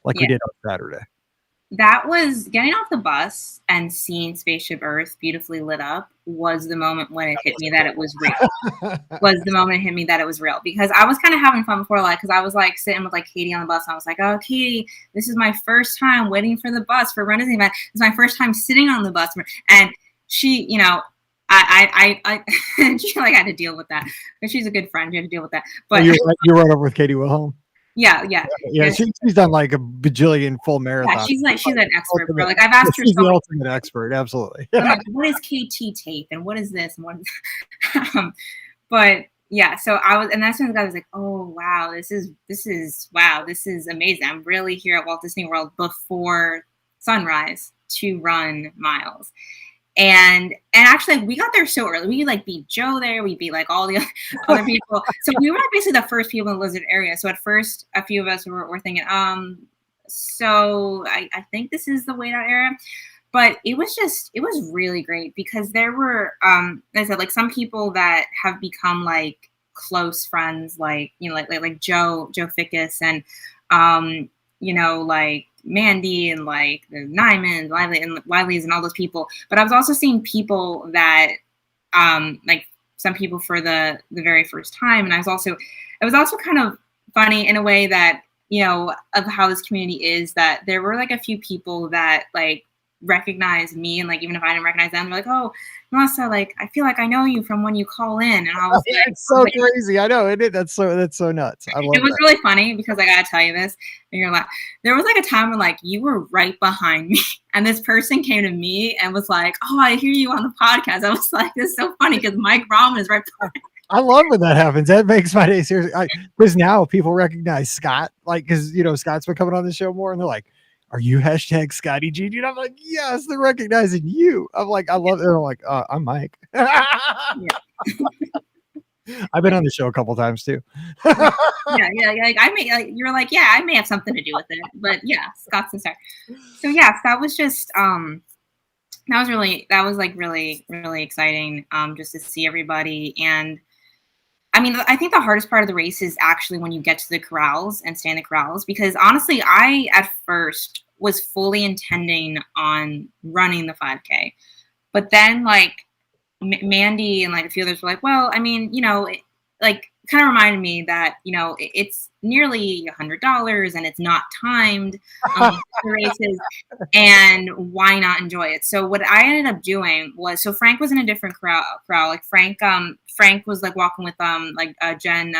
like we Yeah. did on Saturday. That was getting off the bus and seeing Spaceship Earth beautifully lit up was the moment when it hit me that it was real. Was the moment it hit me that it was real, because I was kind of having fun before, like, because I was like sitting with like Katie on the bus and I was like, oh, Katie, this is my first time waiting for the bus for runDisney event. It's my first time sitting on the bus, and she, I she like had to deal with that because she's a good friend. She had to deal with that, but you're right over with Katie Wilhelm. yeah. She's done like a bajillion full marathons. Yeah, she's an expert. But like I've asked her, she's the ultimate expert. Absolutely. I'm like, what is KT tape and what is this and what is but yeah, so I was, and that's when the guy was like, oh wow, this is amazing. I'm really here at Walt Disney World before sunrise to run miles. And actually, like, we got there so early. We like beat Joe there. We beat like all the other people. So we were basically the first people in the lizard area. So at first, a few of us were thinking, so I think this is the wait out area. But it was really great because there were, as I said, like some people that have become like close friends, like, like Joe Fickus and, like Mandy and like the Nymans, Wiley's and all those people. But I was also seeing people that, like some people for the very first time. And it was also kind of funny in a way that, of how this community is, that there were like a few people that like recognize me, and like even if I didn't recognize them, they're like, oh, Melissa, like I feel like I know you from when you call in. And I was like, it's so crazy. I know it. That's so nuts. I love it. Was really funny because I gotta tell you this, and you're like, there was like a time when like you were right behind me, and this person came to me and was like, oh, I hear you on the podcast. I was like, this is so funny because Mike Rahman is right behind me. I love when that happens. That makes my day. Seriously, because now people recognize Scott, like, because Scott's been coming on the show more, and they're like, "Are you hashtag Scotty G?" And I'm like, "Yes." They're recognizing you. I'm like, I love it. I'm like, I'm Mike. I've been on the show a couple times too. yeah. Like you're like, yeah, I may have something to do with it, but yeah, Scott's and Star. So yes, that was just that was like really, really exciting just to see everybody. And I mean, I think the hardest part of the race is actually when you get to the corrals and stay in the corrals, because honestly, I at first was fully intending on running the 5K, but then like Mandy and like a few others were like, well, I mean, like kind of reminded me that, it's nearly $100 and it's not timed the races, and why not enjoy it? So what I ended up doing was, so Frank was in a different crowd. Like Frank was like walking with like Jen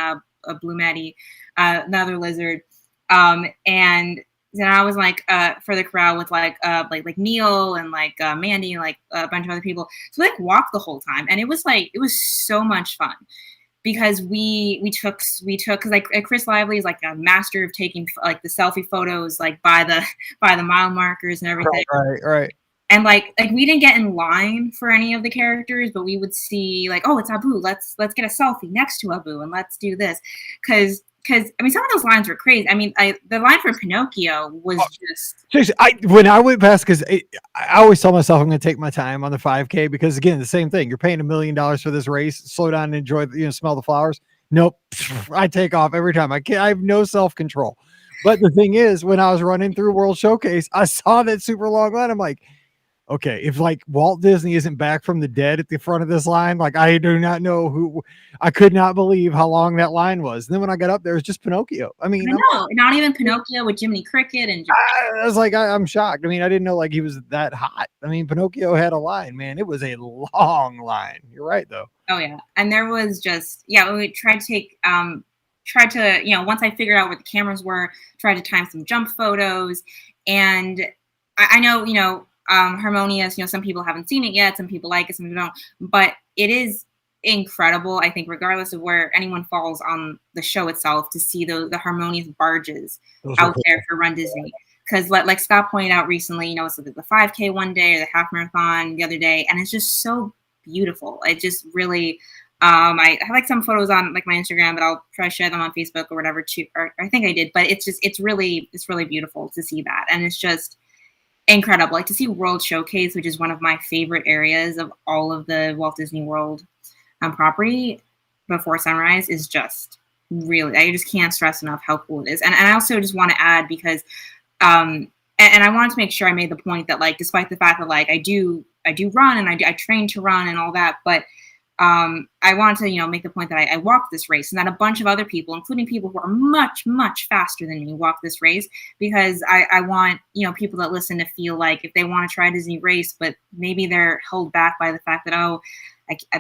Blue Maddie, another lizard, and then I was like for the crowd with like Neil and like Mandy and like a bunch of other people. So we like walked the whole time, and it was so much fun. Because we took because like Chris Lively is like a master of taking like the selfie photos like by the mile markers and everything. Right. And like we didn't get in line for any of the characters, but we would see like, oh, it's Abu. Let's get a selfie next to Abu and let's do this. Because I mean, some of those lines were crazy. I mean, the line for Pinocchio was just. Seriously, when I went past, because I always tell myself I'm going to take my time on the 5K, because again, the same thing. You're paying $1 million for this race. Slow down and enjoy. Smell the flowers. Nope, I take off every time. I have no self-control. But the thing is, when I was running through World Showcase, I saw that super long line. I'm like, okay, if like Walt Disney isn't back from the dead at the front of this line, like I do not know who. I could not believe how long that line was. And then when I got up there, it was just Pinocchio. I mean, I know, not even Pinocchio with Jiminy Cricket and I was like, I'm shocked. I mean, I didn't know like he was that hot. I mean, Pinocchio had a line, man. It was a long line. You're right, though. oh yeah, and there was just we tried to take tried to once I figured out where the cameras were, tried to time some jump photos, and I know Harmonious. Some people haven't seen it yet, some people like it, some people don't, but it is incredible. I think regardless of where anyone falls on the show itself, to see the Harmonious barges out there for Run Disney. Because like Scott pointed out recently, it's like the 5K one day or the half marathon the other day, and it's just so beautiful. It just really, I have like some photos on like my Instagram, but I'll try to share them on Facebook or whatever too. Or I think I did, but it's really beautiful to see that, and it's just incredible. Like to see World Showcase, which is one of my favorite areas of all of the Walt Disney World property before sunrise, is just really, I just can't stress enough how cool it is. And I also just want to add, because and I wanted to make sure I made the point that like, despite the fact that like I do run and I train to run and all that, but I wanted to make the point that I walked this race, and that a bunch of other people, including people who are much faster than me, walk this race, because I want people that listen to feel like if they want to try a Disney race, but maybe they're held back by the fact that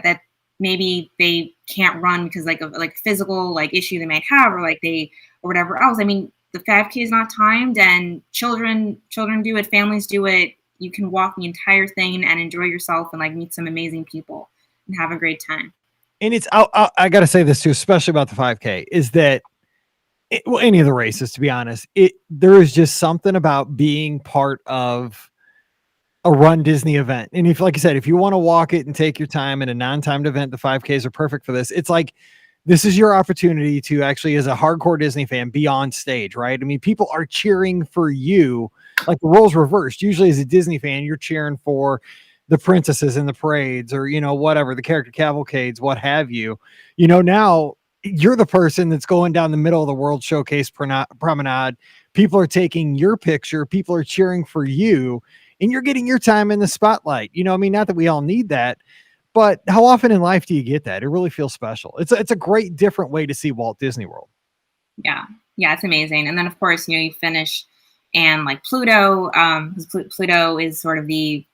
that maybe they can't run because like a physical like issue they might have, or like or whatever else. I mean, the 5K is not timed, and children do it, families do it. You can walk the entire thing and enjoy yourself and like meet some amazing people and have a great time. And it's, I got to say this too, especially about the 5K, is that any of the races, to be honest, there is just something about being part of a Run Disney event. And if, like I said, if you want to walk it and take your time in a non-timed event, the 5Ks are perfect for this. It's like, this is your opportunity to actually, as a hardcore Disney fan, be on stage, right? I mean, people are cheering for you. Like the roles reversed. Usually as a Disney fan, you're cheering for the princesses in the parades, or, whatever, the character cavalcades, what have you. Now you're the person that's going down the middle of the World Showcase promenade. People are taking your picture. People are cheering for you, and you're getting your time in the spotlight. I mean, not that we all need that, but how often in life do you get that? It really feels special. It's a great different way to see Walt Disney World. Yeah, it's amazing. And then of course, you finish, and like Pluto, Pluto is sort of the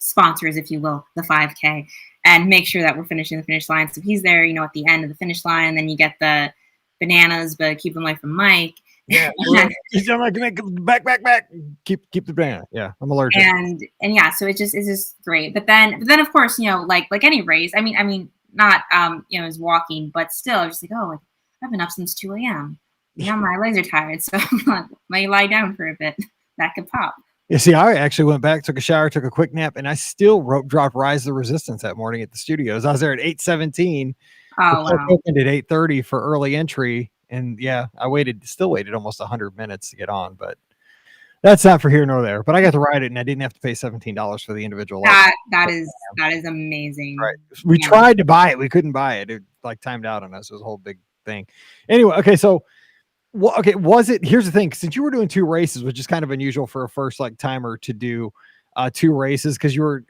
sponsors, if you will, the 5K, and make sure that we're finishing the finish line. So he's there, at the end of the finish line. And then you get the bananas, but keep them away from Mike. Yeah, I'm like, back. Keep the banana. Yeah, I'm allergic. And yeah, so it's just great. But then of course, like any race. I mean, not as walking, but still, just like, oh, I've been up since 2 a.m. Now my legs are tired, so let me lie down for a bit. That could pop. Yeah, see, I actually went back, took a shower, took a quick nap, and I still rope dropped Rise of the Resistance that morning at the studios. I was there at 8:17. Oh, wow. Opened at 8:30 for early entry, and yeah, I still waited almost 100 minutes to get on, but that's not for here nor there. But I got to ride it, and I didn't have to pay $17 for the individual. That is amazing. Right. We tried to buy it, we couldn't buy it. It like timed out on us. It was a whole big thing. Anyway, okay, so. Well, okay, here's the thing, since you were doing 2 races, which is kind of unusual for a first like timer to do 2 races, because you were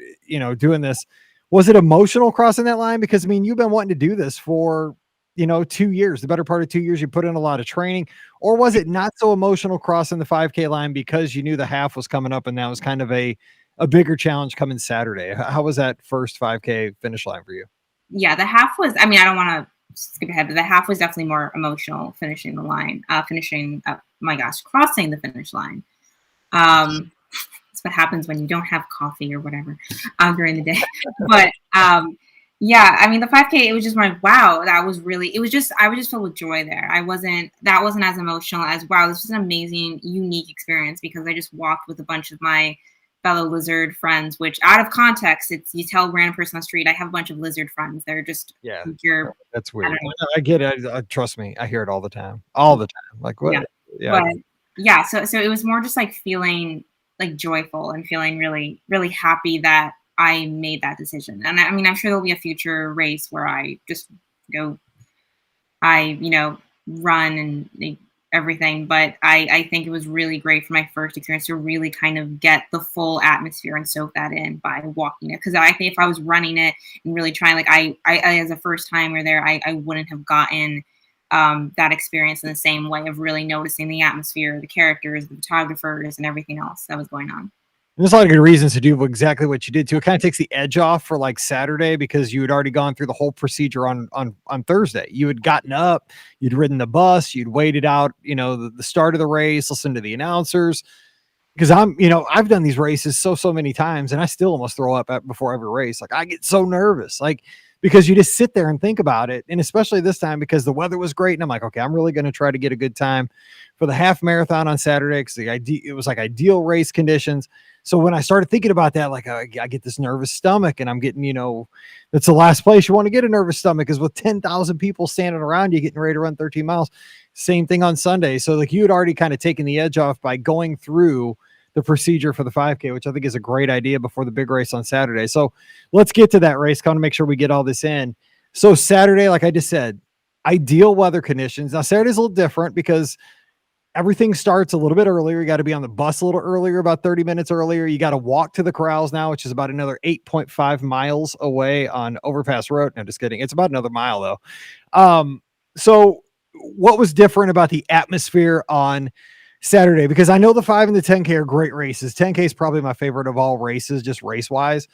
doing this, was it emotional crossing that line? Because I mean, you've been wanting to do this for 2 years, the better part of 2 years. You put in a lot of training. Or was it not so emotional crossing the 5K line because you knew the half was coming up and that was kind of a bigger challenge coming Saturday? How was that first 5K finish line for you? Yeah, the half was, I mean, I don't want to skip ahead, but the half was definitely more emotional, finishing the line, crossing the finish line. That's what happens when you don't have coffee or whatever during the day. But yeah, I mean, the 5K, it was just wow, that was really, I was just filled with joy there. That wasn't as emotional as, wow, this was an amazing, unique experience, because I just walked with a bunch of my fellow lizard friends, which out of context, you tell a random person on the street, I have a bunch of lizard friends. They're just, that's weird. I get it. Trust me. I hear it all the time. Like what? Yeah. But yeah. So it was more just like feeling like joyful and feeling really, really happy that I made that decision. And I mean, I'm sure there'll be a future race where I just go, run and everything, but I think it was really great for my first experience to really kind of get the full atmosphere and soak that in by walking it. Because I think if I was running it and really trying, like I as a first timer there, I wouldn't have gotten that experience in the same way of really noticing the atmosphere, the characters, the photographers, and everything else that was going on. There's a lot of good reasons to do exactly what you did too. It kind of takes the edge off for like Saturday because you had already gone through the whole procedure on Thursday. You had gotten up, you'd ridden the bus, you'd waited out, the start of the race, listened to the announcers. Because I've done these races so many times, and I still almost throw up before every race. Like I get so nervous, like because you just sit there and think about it, and especially this time because the weather was great, and I'm like, okay, I'm really going to try to get a good time for the half marathon on Saturday because it was like ideal race conditions. So when I started thinking about that, like I get this nervous stomach, and I'm getting, that's the last place you want to get a nervous stomach is with 10,000 people standing around you getting ready to run 13 miles. Same thing on Sunday. So like you had already kind of taken the edge off by going through the procedure for the 5K, which I think is a great idea before the big race on Saturday. So let's get to that race. Kind of make sure we get all this in. So Saturday, like I just said, ideal weather conditions. Now Saturday's a little different because everything starts a little bit earlier. You got to be on the bus a little earlier, about 30 minutes earlier. You got to walk to the corrals now, which is about another 8.5 miles away on Overpass Road. No, just kidding. It's about another mile though. So what was different about the atmosphere on Saturday? Because I know the 5 and the 10K are great races. 10K is probably my favorite of all races, just race wise.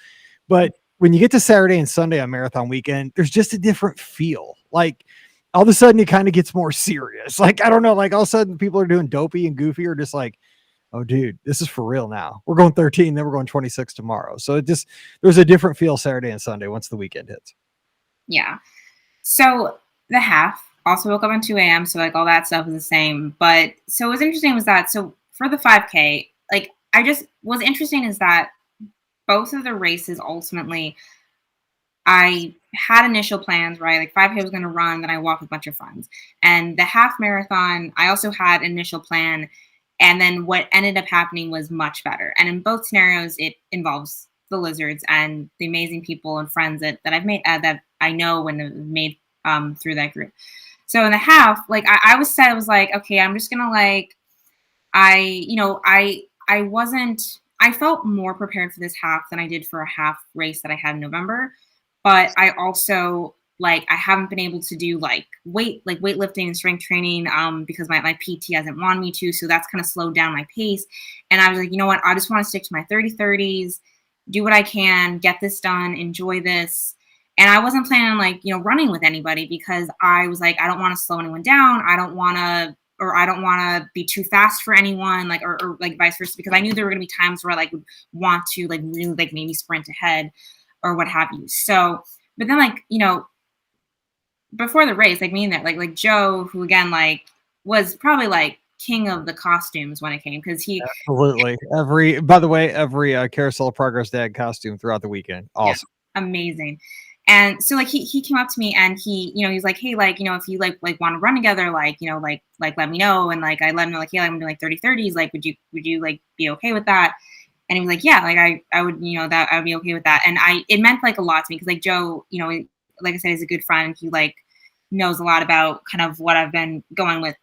But when you get to Saturday and Sunday on marathon weekend, there's just a different feel. Like all of a sudden it kind of gets more serious. Like, I don't know, like all of a sudden people are doing dopey and goofy or just like, oh dude, this is for real now. We're going 13, then we're going 26 tomorrow. So there's a different feel Saturday and Sunday once the weekend hits. Yeah. So the half also woke up at 2 a.m. So like all that stuff is the same. But so what's interesting was that, so for the 5K, like what's interesting is that both of the races ultimately, I had initial plans, right? Like 5K was going to run, then I walked with a bunch of friends. And the half marathon, I also had an initial plan. And then what ended up happening was much better. And in both scenarios, it involves the lizards and the amazing people and friends that I've made, that I know when they've made through that group. So in the half, like I was like, okay, I'm just gonna like, I felt more prepared for this half than I did for a half race that I had in November. But I also I haven't been able to do weightlifting and strength training because my PT hasn't wanted me to. So that's kind of slowed down my pace. And I was like, you know what? I just want to stick to my 30-30s, do what I can, get this done, enjoy this. And I wasn't planning on running with anybody because I was like, I don't want to slow anyone down. I don't want to be too fast for anyone, or vice versa, because I knew there were going to be times where I would want to really maybe sprint ahead or what have you. So, but then before the race, me and that Joe, who again was probably king of the costumes when it came, because he absolutely every Carousel of Progress dad costume throughout the weekend, awesome, yeah, amazing. And so he came up to me and he was like, hey, if you want to run together, let me know. And I let him know hey, I'm doing 30-30s, would you be okay with that? And he was like, yeah, I would, that I would be okay with that. And it meant a lot to me because Joe, like I said, is a good friend. He knows a lot about kind of what I've been going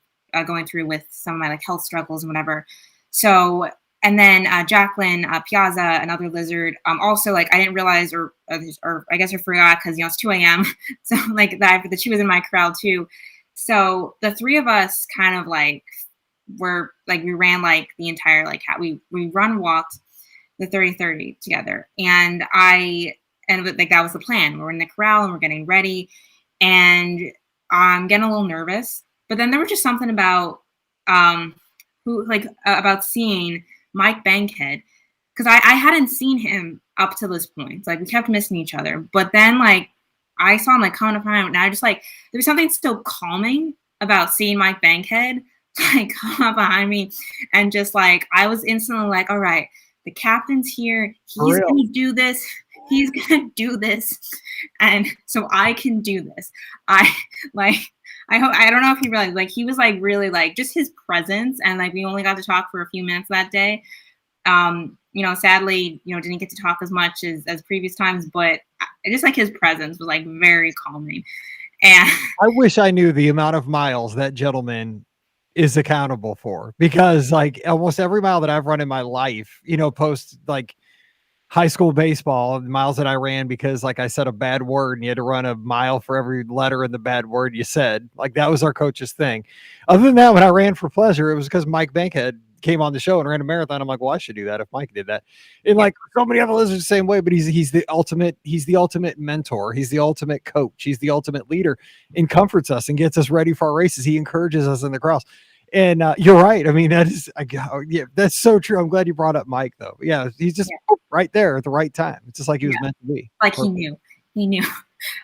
through with some of my health struggles and whatever. So, and then Jacqueline Piazza, another lizard, also I didn't realize or I guess I forgot because it's 2 a.m. So that she was in my crowd too. So the three of us kind of were we ran the entire we walked the 30-30 together, and that was the plan. We're in the corral and we're getting ready, and I'm getting a little nervous. But then there was just something about about seeing Mike Bankhead, because I hadn't seen him up to this point. We kept missing each other. But then I saw him coming up behind him, and I just there was something so calming about seeing Mike Bankhead come up behind me, and just I was instantly all right, the captain's here. He's gonna do this. He's gonna do this, and so I can do this. I don't know if he realized he was really just his presence, and we only got to talk for a few minutes that day. Sadly, didn't get to talk as much as previous times, but just his presence was very calming. And I wish I knew the amount of miles that gentleman is accountable for, because like almost every mile that I've run in my life, post like high school baseball, the miles that I ran because like I said a bad word and you had to run a mile for every letter in the bad word you said. Like that was our coach's thing. Other than that, when I ran for pleasure, it was because Mike Bankhead came on the show and ran a marathon. I'm like, well, I should do that if Mike did that. And Yeah. like so many other lizards the same way, but he's the ultimate mentor. He's the ultimate coach. He's the ultimate leader and comforts us and gets us ready for our races. He encourages us in the cross. And you're right. I mean, yeah, that's so true. I'm glad you brought up Mike, though. Yeah, he's just right there at the right time. It's just like he was meant to be. Like he knew.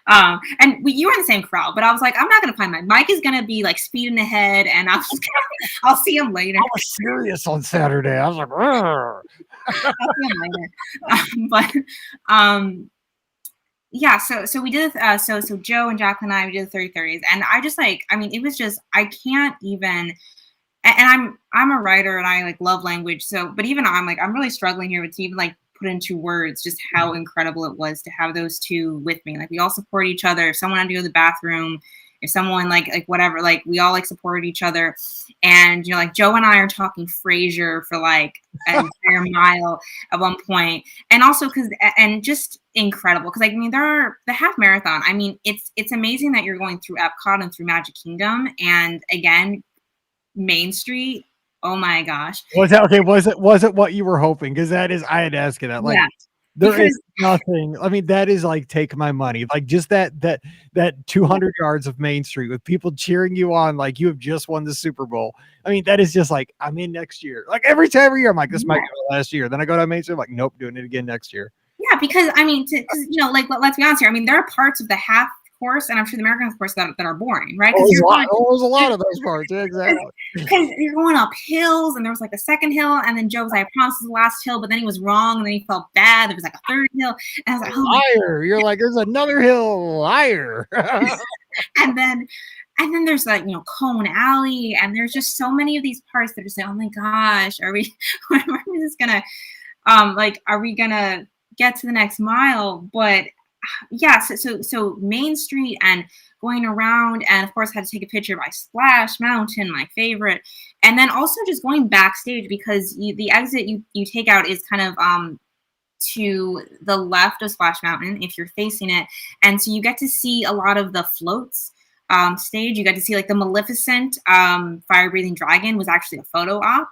And you were in the same crowd, but I was like, I'm not gonna find Mike. Mike is gonna be like speeding ahead, and I'll see him later. I was serious on Saturday. I was like, I'll see him later. But yeah, so we did so Joe and Jacqueline and I, we did the 30-30s, and I just like, I mean, it was just, I can't even, and I'm a writer and I like love language, so but even I'm like, I'm really struggling here with to even like put into words just how incredible it was to have those two with me. Like we all support each other. If someone had to go to the bathroom, if someone like whatever, like we all like supported each other. And like Joe and I are talking Frasier for like an entire mile at one point. And also and just incredible because like, I mean, there are the half marathon. I mean, it's amazing that you're going through Epcot and through Magic Kingdom, and again, Main Street. Oh my gosh. Was that okay? Was it what you were hoping? Because I had to ask you that. Like, there is nothing. I mean, that is like take my money. Like just that 200 yards of Main Street with people cheering you on, like you have just won the Super Bowl. I mean, that is just like I'm in next year. Like every year, I'm like, this might be the last year. Then I go to Main Street, I'm like, nope, doing it again next year. Yeah, because I mean, like let's be honest here. I mean, there are parts of the half course, and I'm sure the American course that are boring, right? There's a lot of those parts. Yeah, exactly. Because you're going up hills, and there was like a second hill, and then Joe was like, I promise this is the last hill, but then he was wrong, and then he felt bad. There was like a third hill, and I was like, oh, liar! You're like, there's another hill, liar. and then there's like Cone Alley, and there's just so many of these parts that are saying, oh my gosh, are we just gonna are we gonna get to the next mile? But yeah, so Main Street and going around, and of course had to take a picture by Splash Mountain, my favorite, and then also just going backstage because the exit you take out is kind of to the left of Splash Mountain if you're facing it, and so you get to see a lot of the floats stage. You get to see like the Maleficent fire breathing dragon was actually a photo op,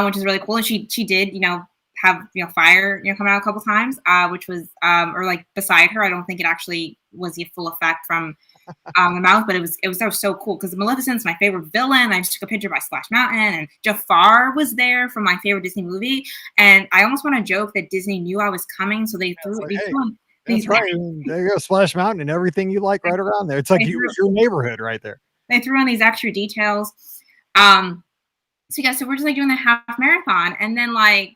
which is really cool, and she did have fire come out a couple times, which was or like beside her. I don't think it actually was the full effect from the mouth, but it was so cool because Maleficent's my favorite villain. I just took a picture by Splash Mountain, and Jafar was there from my favorite Disney movie, and I almost want to joke that Disney knew I was coming, so they threw that's right. There you go, Splash Mountain and everything you like right around there. It's like your neighborhood right there. They threw in these extra details. So yeah, so we're just like doing the half marathon, and then like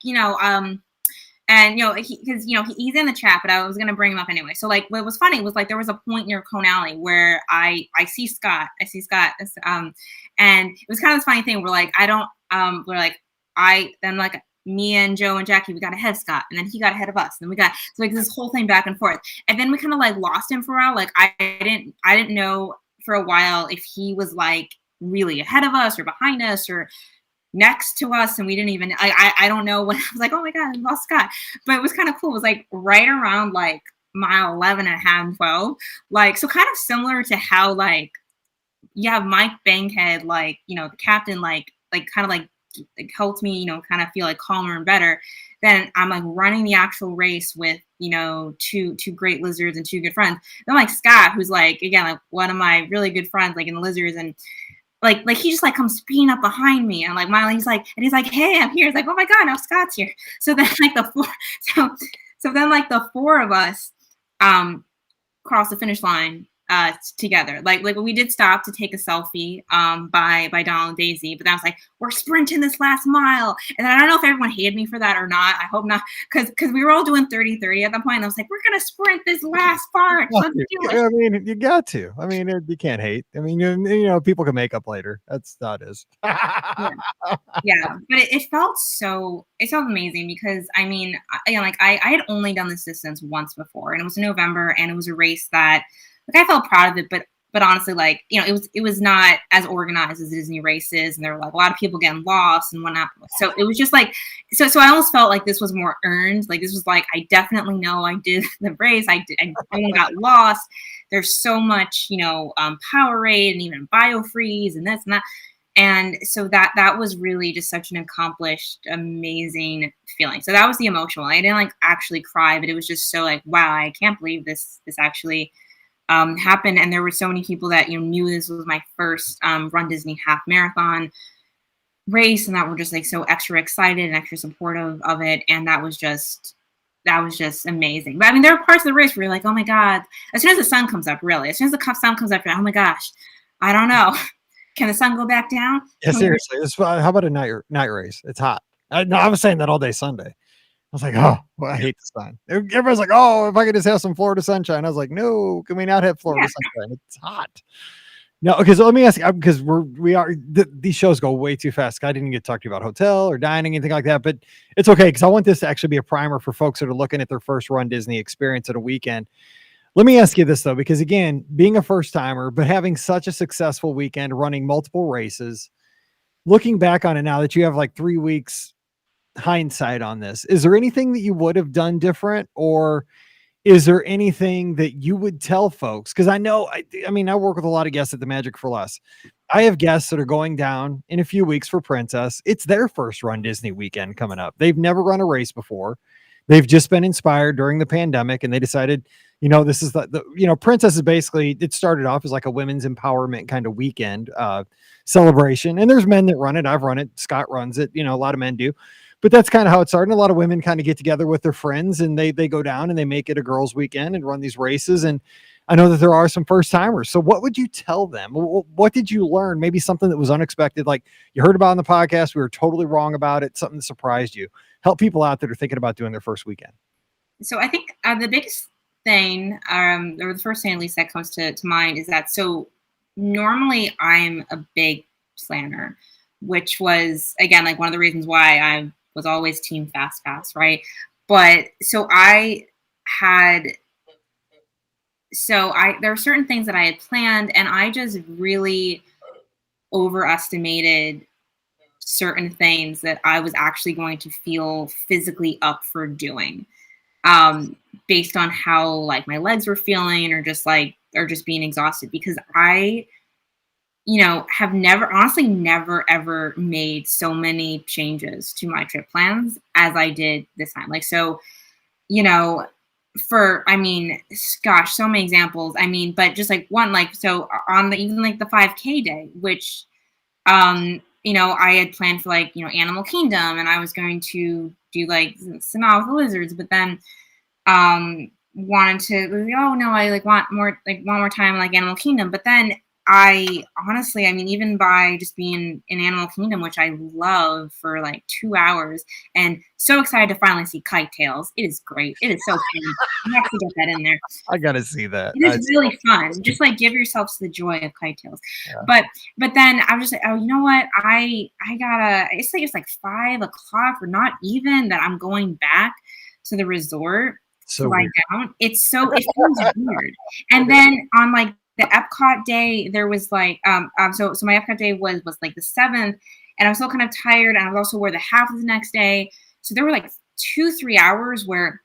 and because he's in the chat, but I was gonna bring him up anyway. So like, what was funny was like there was a point near Cone Alley where I see Scott, and it was kind of this funny thing. We're like, me and Joe and Jackie, we got ahead of Scott, and then he got ahead of us, and then we got like this whole thing back and forth, and then we kind of like lost him for a while. Like I didn't know for a while if he was like really ahead of us or behind us or next to us, and we didn't even I don't know when I was like, oh my god, I lost Scott. But it was kind of cool. It was like right around like mile 11 and a half, 12, like, so kind of similar to how like you have Mike Bankhead, like the captain, like kind of like helped me kind of feel like calmer and better. Then I'm like running the actual race with two great lizards and two good friends. Then like Scott, who's like again like one of my really good friends, like in the lizards, and like he just like comes speeding up behind me, and like he's like, hey, I'm here. It's like, oh my god, now Scott's here. So then like the four of us cross the finish line together. Like we did stop to take a selfie by Donald and Daisy, but then I was like, we're sprinting this last mile. And then I don't know if everyone hated me for that or not. I hope not, because we were all doing 30-30 at that point, and I was like, we're gonna sprint this last part. Let's do it. I mean, you got to. I mean, you can't hate. I mean, people can make up later. That's not is. Yeah, but it felt amazing because I mean, I had only done this distance once before, and it was in November, and it was a race that like I felt proud of it, but but honestly, like, it was not as organized as Disney races, and there were like a lot of people getting lost and whatnot. So it was just like, so I almost felt like this was more earned. Like, this was like, I definitely know I did the race. I only got lost. There's so much, Powerade and even Biofreeze and this and that. And so that was really just such an accomplished, amazing feeling. So that was the emotional. I didn't like actually cry, but it was just so like, wow, I can't believe this actually happened. And there were so many people that knew this was my first runDisney half marathon race, and that were just like so extra excited and extra supportive of it. And that was just amazing. But I mean, there are parts of the race where you're like, oh my god, as soon as the sun comes up, really, as soon as the sun comes up, you're like, oh my gosh, I don't know. Can the sun go back down? Yeah, seriously. How about a night race? It's hot. No, I was saying that all day Sunday. I was like, oh, well, I hate the sun. Everybody's like, oh, if I could just have some Florida sunshine. I was like, no, can we not have Florida sunshine? It's hot. No, because let me ask you, because these shows go way too fast. I didn't get to talk to you about hotel or dining, anything like that, but it's okay because I want this to actually be a primer for folks that are looking at their first runDisney experience at a weekend. Let me ask you this though, because again, being a first timer, but having such a successful weekend, running multiple races, looking back on it now that you have like 3 weeks hindsight on this, is there anything that you would have done different, or is there anything that you would tell folks? Because I know, I mean, I work with a lot of guests at the Magic for Less. I have guests that are going down in a few weeks for Princess. It's their first runDisney weekend coming up. They've never run a race before. They've just been inspired during the pandemic, and they decided, this is the Princess is basically, it started off as like a women's empowerment kind of weekend celebration. And there's men that run it. I've run it. Scott runs it. A lot of men do. But that's kind of how it started. And a lot of women kind of get together with their friends, and they go down and they make it a girls' weekend and run these races. And I know that there are some first timers. So what would you tell them? What did you learn? Maybe something that was unexpected, like you heard about on the podcast. We were totally wrong about it. Something that surprised you. Help people out that are thinking about doing their first weekend. So I think the biggest thing, or the first thing at least that comes to mind, is that so normally I'm a big planner, which was, again, like one of the reasons why I was always team fast pass, right? But so there are certain things that I had planned, and I just really overestimated certain things that I was actually going to feel physically up for doing, based on how like my legs were feeling, or just being exhausted, because I have never ever made so many changes to my trip plans as I did this time. Like, so, gosh, so many examples. I mean, but just like one, like, so on even like the 5K day, which, I had planned for like, Animal Kingdom, and I was going to do like Sanaa with the lizards, but then, wanted to, oh no, I like want more time like Animal Kingdom. But then I honestly, even by just being in Animal Kingdom, which I love, for like 2 hours, and so excited to finally see Kite Tails. It is great. It is so fun. You have to get that in there. I gotta see that. It is really fun. Just like give yourselves the joy of Kite Tails. Yeah. But then I was just like, oh, you know what? I gotta. It's like 5 o'clock, or not even, that I'm going back to the resort to lie down. It feels weird. And then on like the Epcot day, there was like, so my Epcot day was like the 7th, and I was still kind of tired, and I was also wore the half of the next day. So there were like 2-3 hours where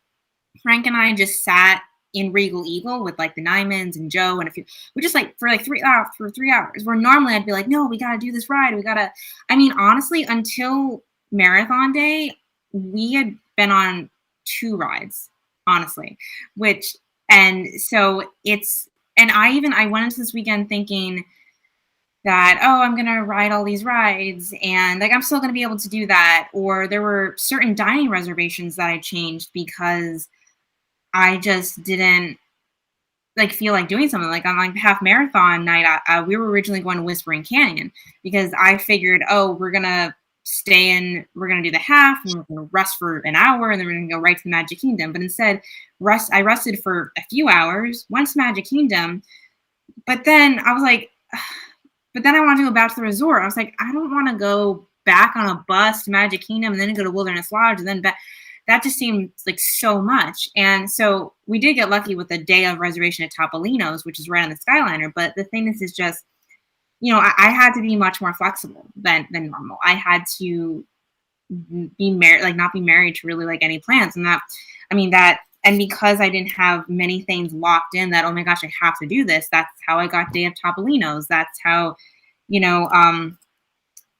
Frank and I just sat in Regal Eagle with like the Nymans and Joe and a few, we just like for 3 hours, where normally I'd be like, no, we got to do this ride. Honestly, until marathon day, we had been on 2 rides, honestly, and I went into this weekend thinking that, oh, I'm going to ride all these rides, and like, I'm still going to be able to do that. Or there were certain dining reservations that I changed because I just didn't like feel like doing something. Like on like half marathon night, we were originally going to Whispering Canyon, because I figured, oh, we're going to do the half, and we're going to rest for an hour, and then we're going to go right to the Magic Kingdom. But instead, I rested for a few hours, went to Magic Kingdom, but then I was like, but then I wanted to go back to the resort. I was like, I don't want to go back on a bus to Magic Kingdom and then go to Wilderness Lodge and then back. that just seemed like so much. And so we did get lucky with the day of reservation at Topolino's, which is right on the Skyliner. But the thing is just, I had to be much more flexible than normal. I had to be married, like not be married to really like any plans. And and because I didn't have many things locked in that, oh my gosh, I have to do this. That's how I got day of Topolino's. That's how,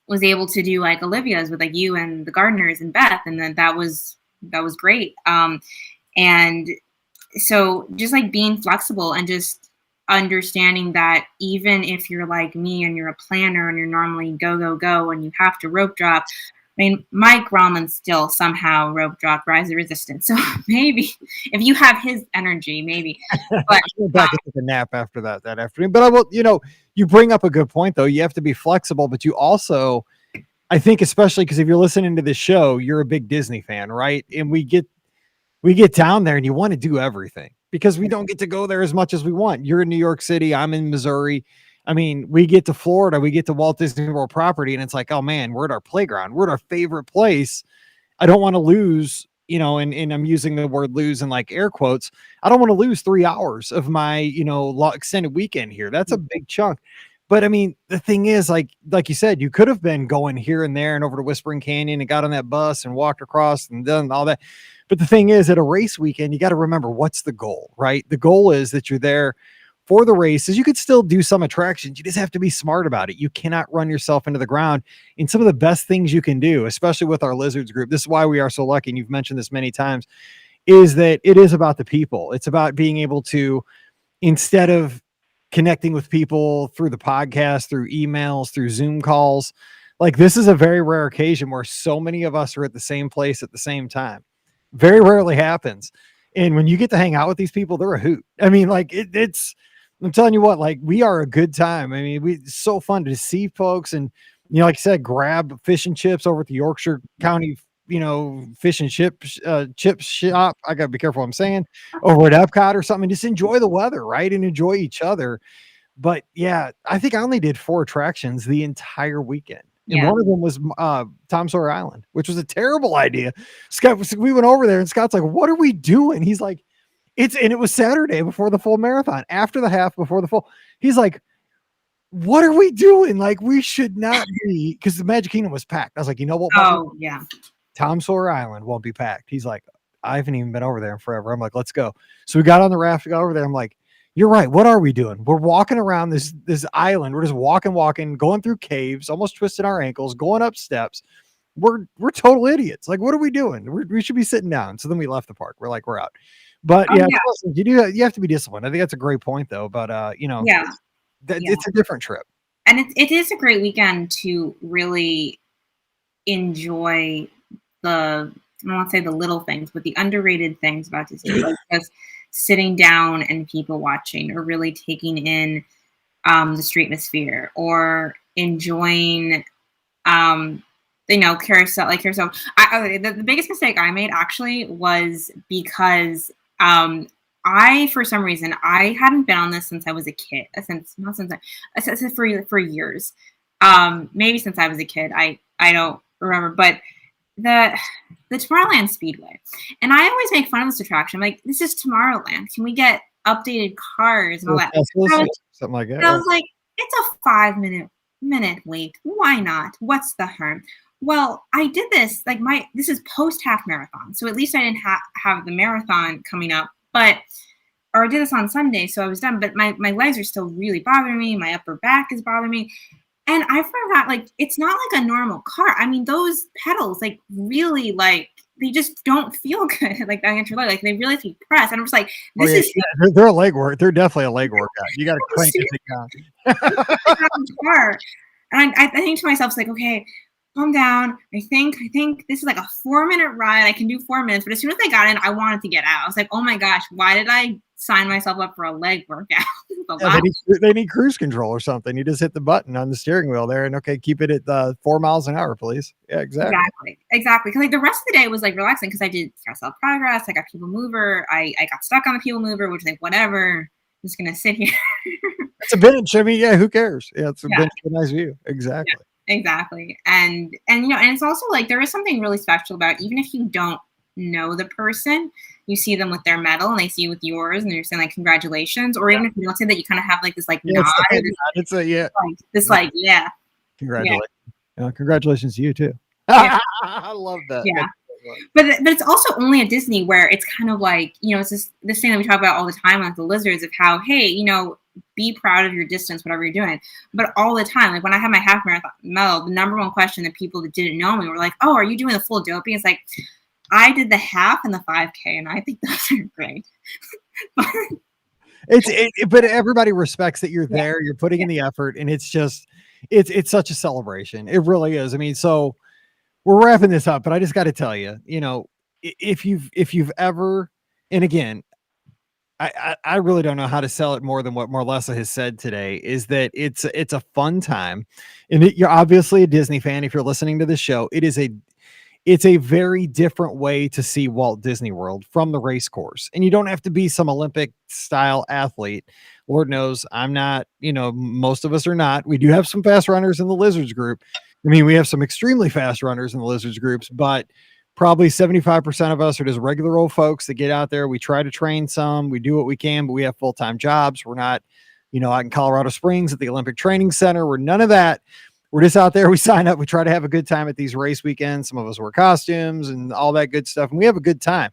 was able to do like Olivia's with like you and the gardeners and Beth. And then that was great. And so just like being flexible and just understanding that even if you're like me and you're a planner and you're normally go and you have to rope drop. I mean, Mike Rahman still somehow rope drop Rise of Resistance. So maybe if you have his energy, maybe. But I went back and took a nap after that afternoon. But I will, you bring up a good point though. You have to be flexible, but you also, I think, especially because if you're listening to this show, you're a big Disney fan, right? And we get down there and you want to do everything because we don't get to go there as much as we want. You're in New York City. I'm in Missouri. I mean, we get to Florida, we get to Walt Disney World property, and it's like, oh man, we're at our playground. We're at our favorite place. I don't want to lose, and I'm using the word lose in like air quotes. I don't want to lose 3 hours of my, extended weekend here. That's a big chunk. But I mean, the thing is, like you said, you could have been going here and there and over to Whispering Canyon and got on that bus and walked across and done all that. But the thing is, at a race weekend, you got to remember what's the goal, right? The goal is that you're there for the races. You could still do some attractions. You just have to be smart about it. You cannot run yourself into the ground. And some of the best things you can do, especially with our Lizards group, this is why we are so lucky, and you've mentioned this many times, is that it is about the people. It's about being able to, instead of connecting with people through the podcast, through emails, through Zoom calls, like this is a very rare occasion where so many of us are at the same place at the same time. Very rarely happens. And when you get to hang out with these people, they're a hoot. I mean, like it's, I'm telling you what, like we are a good time. I mean, it's so fun to see folks and, like I said, grab fish and chips over at the Yorkshire County, fish and chip shop. I gotta be careful what I'm saying, over at Epcot or something. Just enjoy the weather, right? And enjoy each other. But yeah, I think I only did 4 attractions the entire weekend. And one of them was Tom Sawyer Island, which was a terrible idea. Scott, we went over there and Scott's like, what are we doing? He's like, and it was Saturday before the full marathon, after the half, before the full. He's like, what are we doing? Like, we should not be, because the Magic Kingdom was packed. I was like, you know what? Oh, yeah. Tom Sawyer Island won't be packed. He's like, I haven't even been over there in forever. I'm like, let's go. So we got on the raft to go over there. I'm like, you're right. What are we doing? We're walking around this island. We're just walking, going through caves, almost twisting our ankles, going up steps. We're total idiots. Like, what are we doing? We should be sitting down. So then we left the park. We're like, we're out. But you have to be disciplined. I think that's a great point though. But it's a different trip. And it is a great weekend to really enjoy I don't want to say the little things, but the underrated things about Disney, like just sitting down and people watching, or really taking in the streetmosphere, or enjoying carousel. The biggest mistake I made actually was because for some reason I hadn't been on this since I was a kid. For years. Maybe since I was a kid. I don't remember, but the Tomorrowland Speedway. And I always make fun of this attraction. I'm like, this is Tomorrowland. Can we get updated cars and all that? Something like that. I was like, it's a 5-minute wait. Why not? What's the harm? Well, I did this, this is post half marathon. So at least I didn't have the marathon coming up, or I did this on Sunday. So I was done, but my legs are still really bothering me. My upper back is bothering me. And I forgot, it's not like a normal car. I mean, those pedals, really, they just don't feel good. They really have to be pressed. And I'm just like, they're a leg work. They're definitely a leg workout. You got to crank it down. And I think to myself, okay, calm down. I think this is like a 4-minute ride. I can do 4 minutes. But as soon as I got in, I wanted to get out. I was like, oh my gosh, why did I sign myself up for a leg workout? They need cruise control or something. You just hit the button on the steering wheel there and keep it at 4 miles an hour, please. Yeah, exactly. Because the rest of the day was relaxing because I did Carousel Progress. I got People Mover. I got stuck on the People Mover, which is whatever. I'm just gonna sit here. It's a bench. I mean, who cares? Yeah, it's a bench with a nice view. Exactly. Yeah, exactly. And it's also there is something really special about, even if you don't know the person, you see them with their medal and they see you with yours and you're saying like congratulations, or even if you don't say that, you kind of have like this like Yeah, nod, it's the or head this, nod. It's a yeah. like this like yeah. Congratulations. Congratulations to you too. Yeah. I love that. Yeah. That's so fun. But it's also only at Disney where it's kind of like, it's this thing that we talk about all the time, like the lizards, of how, hey, be proud of your distance, whatever you're doing. But all the time, like when I had my half marathon medal, the number one question that people that didn't know me were like, oh, are you doing the full doping? It's like, I did the half and the 5K, and I think those are great. But everybody respects that you're Yeah. there, you're putting in the effort, and it's just, it's such a celebration. It really is. I mean, so we're wrapping this up, but I just got to tell you, if you've ever, and again, I really don't know how to sell it more than what Marlessa has said today, is that it's a fun time. And you're obviously a Disney fan. If you're listening to this show, it's a very different way to see Walt Disney World from the race course. And you don't have to be some Olympic style athlete. Lord knows I'm not, most of us are not. We do have some fast runners in the Lizards group. I mean, we have some extremely fast runners in the Lizards groups, but probably 75% of us are just regular old folks that get out there. We try to train some, we do what we can, but we have full-time jobs. We're not, out in Colorado Springs at the Olympic Training Center. We're none of that. We're just out there. We sign up. We try to have a good time at these race weekends. Some of us wear costumes and all that good stuff, and we have a good time.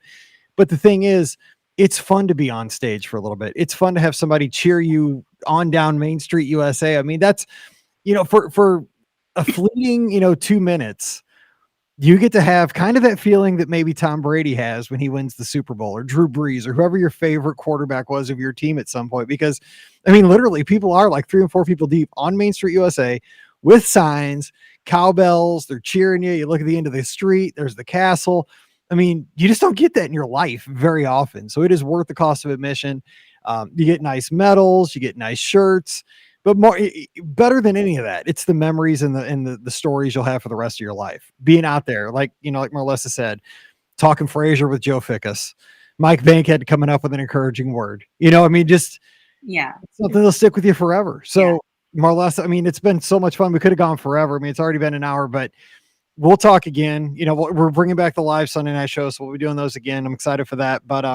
But the thing is, it's fun to be on stage for a little bit. It's fun to have somebody cheer you on down Main Street, USA. I mean, that's, for a fleeting, 2 minutes, you get to have kind of that feeling that maybe Tom Brady has when he wins the Super Bowl, or Drew Brees, or whoever your favorite quarterback was of your team at some point. Because, I mean, literally, people are like 3 and 4 people deep on Main Street, USA, with signs, cowbells, they're cheering you. You look at the end of the street, there's the castle. I mean, you just don't get that in your life very often. So it is worth the cost of admission. You get nice medals, you get nice shirts, but better than any of that, it's the memories and the stories you'll have for the rest of your life. Being out there, like Marlessa said, talking Frazier with Joe Fickus, Mike Bankhead coming up with an encouraging word. Just something that'll stick with you forever. So Marlessa, I mean, it's been so much fun. We could have gone forever. I mean, it's already been an hour, but we'll talk again. We're bringing back the live Sunday night show, so we'll be doing those again. I'm excited for that. But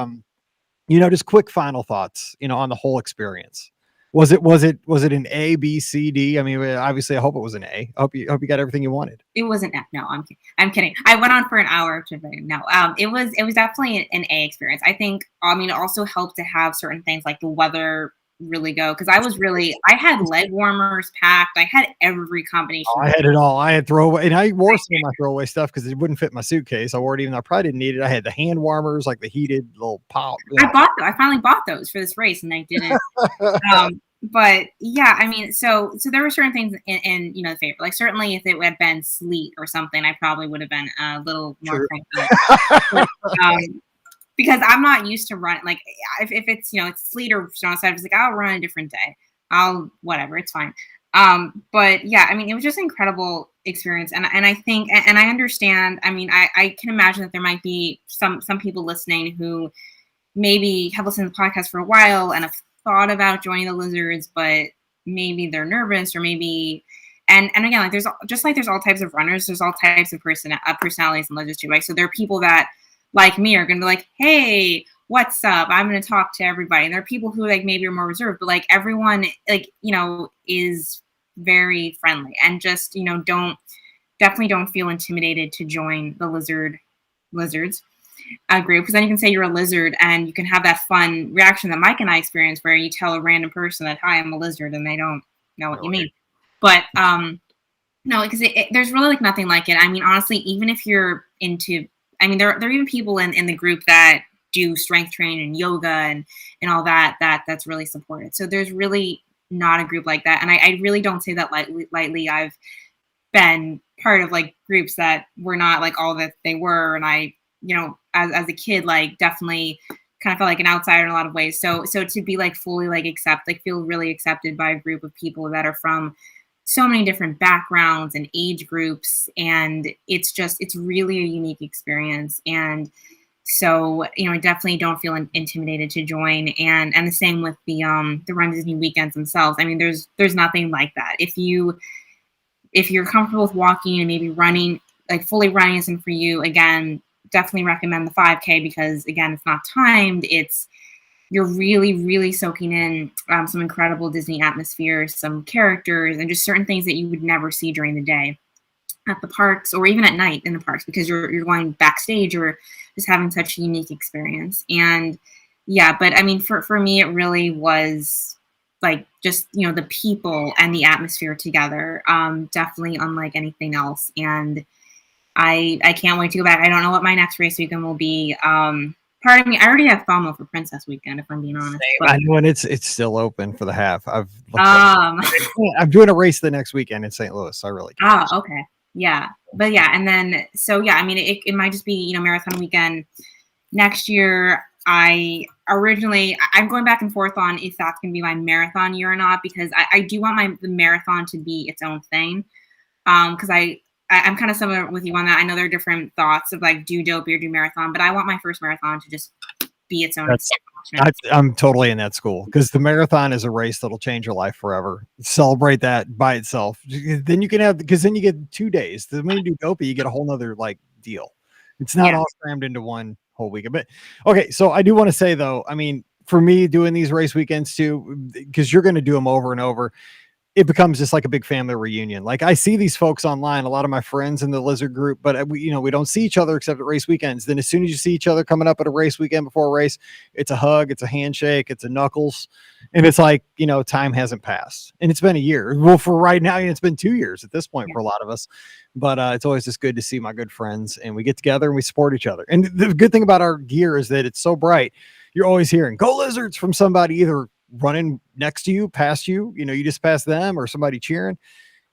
just quick final thoughts, on the whole experience. Was it an A, B, C, D? I mean, obviously, I hope it was an A. I hope you got everything you wanted. It wasn't F. No, I'm kidding. I went on for an hour to no. It was definitely an A experience. I think. It also helped to have certain things like the weather really go, because I had leg warmers packed. I had every combination. I had it all. I had throwaway, and I wore some of my throwaway stuff because it wouldn't fit my suitcase. I wore it even though I probably didn't need it. I had the hand warmers, like the heated little pop. I finally bought those for this race, and I didn't. But yeah, I mean, so there were certain things in the favor. Like certainly, if it had been sleet or something, I probably would have been a little more cranky. Because I'm not used to running. Like if it's it's sleet or snow outside, I was like, I'll run a different day. Whatever, it's fine. But yeah, I mean, it was just an incredible experience, and I think, and I understand. I mean, I can imagine that there might be some people listening who maybe have listened to the podcast for a while and have thought about joining the Lizards, but maybe they're nervous, or maybe. And again, like there's all types of runners. There's all types of personalities in Lizards too, right? So there are people that, like me, are going to be like, hey, what's up? I'm going to talk to everybody. And there are people who like maybe are more reserved, but like everyone, like, is very friendly, and just, definitely don't feel intimidated to join the Lizards group. Because then you can say you're a lizard and you can have that fun reaction that Mike and I experienced, where you tell a random person that, hi, I'm a lizard, and they don't know what you mean. But, no, because there's really like nothing like it. I mean, honestly, even if you're into, I mean, there are even people in the group that do strength training and yoga and all that's really supported. So there's really not a group like that. And I really don't say that lightly. I've been part of like groups that were not like all that they were. And I, as a kid, like definitely kind of felt like an outsider in a lot of ways. So to be like fully like feel really accepted by a group of people that are from so many different backgrounds and age groups, and it's really a unique experience. And so, I definitely don't feel intimidated to join. And the same with the runDisney weekends themselves. I mean, there's nothing like that. If you're comfortable with walking and maybe running, like fully running isn't for you, again, definitely recommend the 5K because again, it's not timed. You're really, really soaking in some incredible Disney atmosphere, some characters, and just certain things that you would never see during the day at the parks or even at night in the parks because you're going backstage or just having such a unique experience. And yeah, but I mean, for me, it really was like just the people and the atmosphere together. Definitely unlike anything else. And I can't wait to go back. I don't know what my next race weekend will be. Part of me, I already have FOMO for Princess Weekend, if I'm being honest. But, I know, and it's still open for the half. I've looked um, I'm doing a race the next weekend in St. Louis. I really can't. oh, okay. Yeah. But yeah, and then so yeah, I mean it might just be, marathon weekend next year. I'm going back and forth on if that's gonna be my marathon year or not, because I do want the marathon to be its own thing. Because I'm kind of similar with you on that. I know there are different thoughts of like do dopey or do marathon, but I want my first marathon to just be its own. I'm totally in that school because the marathon is a race that'll change your life forever. Celebrate that by itself. Then you can have, because then you get 2 days. Then when you do dopey, you get a whole nother like deal. It's not all crammed into one whole weekend. But okay, so I do want to say though, I mean, for me doing these race weekends too, because you're going to do them over and over, it becomes just like a big family reunion. Like I see these folks online, a lot of my friends in the Lizard group, but we don't see each other except at race weekends. Then as soon as you see each other coming up at a race weekend before a race, it's a hug, it's a handshake, it's a knuckles. And it's like, time hasn't passed and it's been a year. Well, for right now, it's been 2 years at this point for a lot of us, but it's always just good to see my good friends and we get together and we support each other. And the good thing about our gear is that it's so bright. You're always hearing "Go Lizards" from somebody either running next to you, past you, you just pass them or somebody cheering.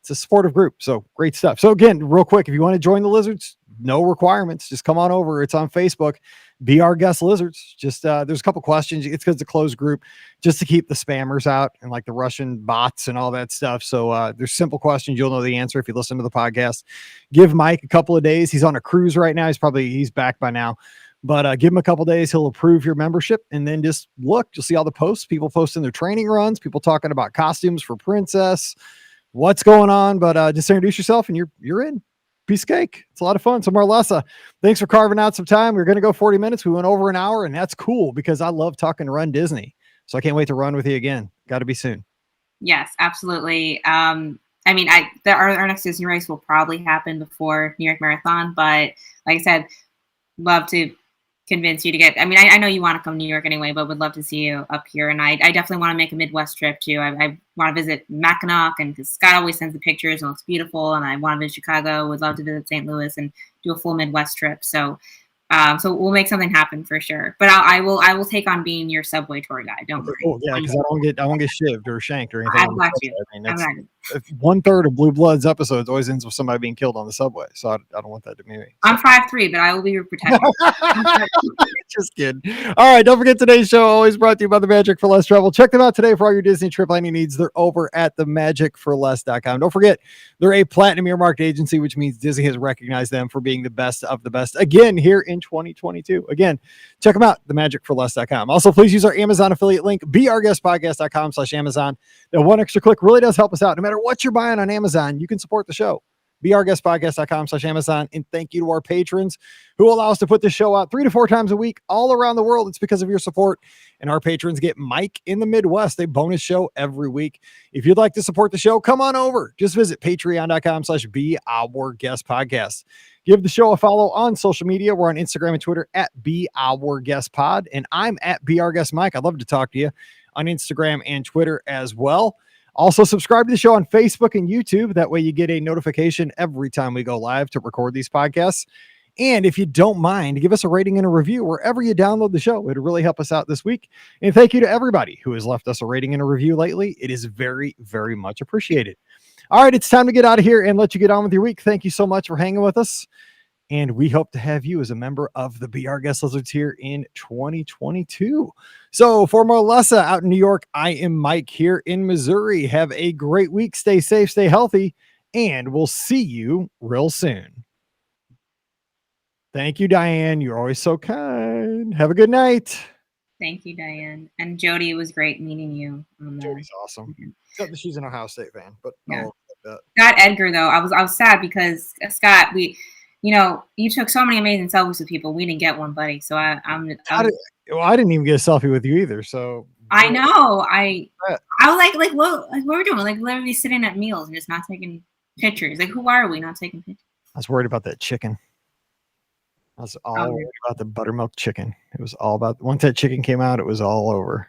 It's a supportive group. So great stuff. So again, real quick, if you want to join the Lizards, no requirements, just come on over. It's on Facebook. Be our guest Lizards. Just there's a couple questions. It's because it's a closed group just to keep the spammers out and like the Russian bots and all that stuff. So there's simple questions. You'll know the answer if you listen to the podcast. Give Mike a couple of days. He's on a cruise right now. He's back by now. But give him a couple days, he'll approve your membership, and then just look. You'll see all the posts, people posting their training runs, people talking about costumes for Princess, what's going on. But just introduce yourself, and you're in. Piece of cake. It's a lot of fun. So Marlessa, thanks for carving out some time. We were going to go 40 minutes. We went over an hour, and that's cool because I love talking to Run Disney. So I can't wait to run with you again. Got to be soon. Yes, absolutely. I mean, our next Disney race will probably happen before New York Marathon, but like I said, love to convince you to get. I mean, I know you want to come to New York anyway, but would love to see you up here. And I definitely want to make a Midwest trip too. I want to visit Mackinac, and because Scott always sends the pictures and it looks beautiful. And I want to visit Chicago. Would love to visit St. Louis and do a full Midwest trip. So we'll make something happen for sure. But I will take on being your subway tour guide. Don't worry. Oh yeah, because I won't get shivved or shanked or anything. I've got you. I mean, that's 1/3 of Blue Bloods episodes always ends with somebody being killed on the subway. So I don't want that to be me. I'm 5'3", but I will be your protector. Just kidding. All right, don't forget today's show always brought to you by the Magic for Less Travel. Check them out today for all your Disney trip planning needs. They're over at themagicforless.com. Don't forget, they're a platinum earmarked agency, which means Disney has recognized them for being the best of the best again here in 2022. Again, check them out, themagicforless.com. Also, please use our Amazon affiliate link, beourguestpodcast.com/Amazon. That one extra click really does help us out. No matter what you're buying on Amazon, you can support the show. beourguestpodcast.com/Amazon. And thank you to our patrons who allow us to put this show out 3 to 4 times a week all around the world. It's because of your support. And our patrons get Mike in the Midwest, a bonus show every week. If you'd like to support the show, come on over. Just visit patreon.com/beourguestpodcast. Give the show a follow on social media. We're on Instagram and Twitter at beourguestpod. And I'm at beourguestmike. I'd love to talk to you on Instagram and Twitter as well. Also, subscribe to the show on Facebook and YouTube. That way you get a notification every time we go live to record these podcasts. And if you don't mind, give us a rating and a review wherever you download the show. It'll really help us out this week. And thank you to everybody who has left us a rating and a review lately. It is very, very much appreciated. All right, it's time to get out of here and let you get on with your week. Thank you so much for hanging with us. And we hope to have you as a member of the Be Our Guest Lizards here in 2022. So for Marlessa out in New York, I am Mike here in Missouri. Have a great week. Stay safe, stay healthy, and we'll see you real soon. Thank you, Diane. You're always so kind. Have a good night. Thank you, Diane. And Jody, it was great meeting you. Jody's awesome. Except that she's an Ohio State fan, but yeah. Scott Edgar, though, I was sad because Scott, You know, you took so many amazing selfies with people. We didn't get one, buddy. So Well, I didn't even get a selfie with you either. So I know. uh, I was like, what are we doing? Like, literally sitting at meals and just not taking pictures. Like, who are we not taking pictures? I was worried about that chicken. I was all worried about the buttermilk chicken. It was all about once that chicken came out, it was all over.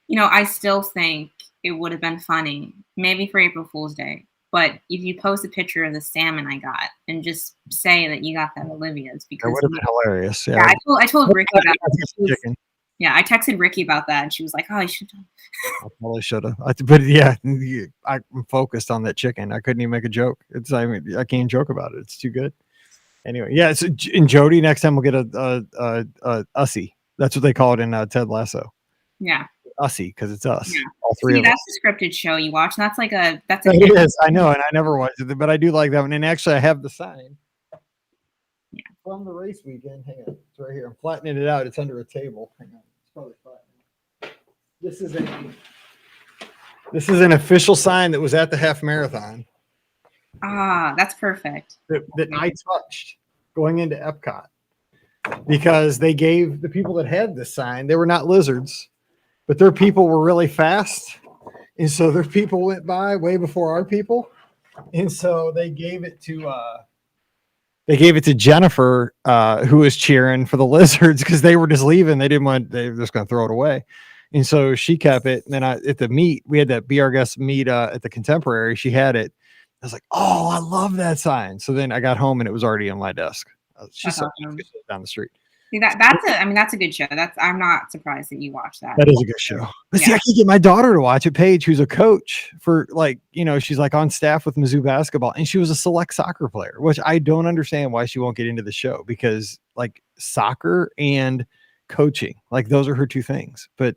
You know, I still think it would have been funny, maybe for April Fool's Day. But if you post a picture of the salmon I got and just say that you got that at Olivia's, That because would have been hilarious. yeah, I told Ricky about that. Chicken. Yeah, I texted Ricky about that, and she was like, "Oh, you should." I probably should have. But yeah, I'm focused on that chicken. I couldn't even make a joke. I mean, I can't joke about it. It's too good. Anyway, yeah. So in Jody, next time we'll get a Ussie. That's what they call it in Ted Lasso. Yeah. Ussie, because it's us. Yeah. All three See, of that's us. a scripted show you watch. And that's like a It is. I know, and I never watched it, but I do like that one. And actually, I have the sign. Yeah. From the race weekend. Hang on, it's right here. I'm flattening it out. It's under a table. Hang on, it's probably flat. This is an official sign that was at the half marathon. Ah, that's perfect. That I touched going into Epcot, because they gave the people that had this sign, they were not lizards, but their people were really fast. And so their people went by way before our people. And so they gave it to Jennifer, who was cheering for the lizards, because they were just leaving. They were just going to throw it away. And so she kept it. And then at the meet, we had that Be Our Guest meet at the Contemporary. She had it. I was like, oh, I love that sign. So then I got home and it was already on my desk. She's down the street. See, that's a good show. I'm not surprised that you watched that. That is a good show. But see, I can get my daughter to watch it. Paige, who's a coach for she's like on staff with Mizzou basketball, and she was a select soccer player, which I don't understand why she won't get into the show, because like soccer and coaching, like those are her two things, but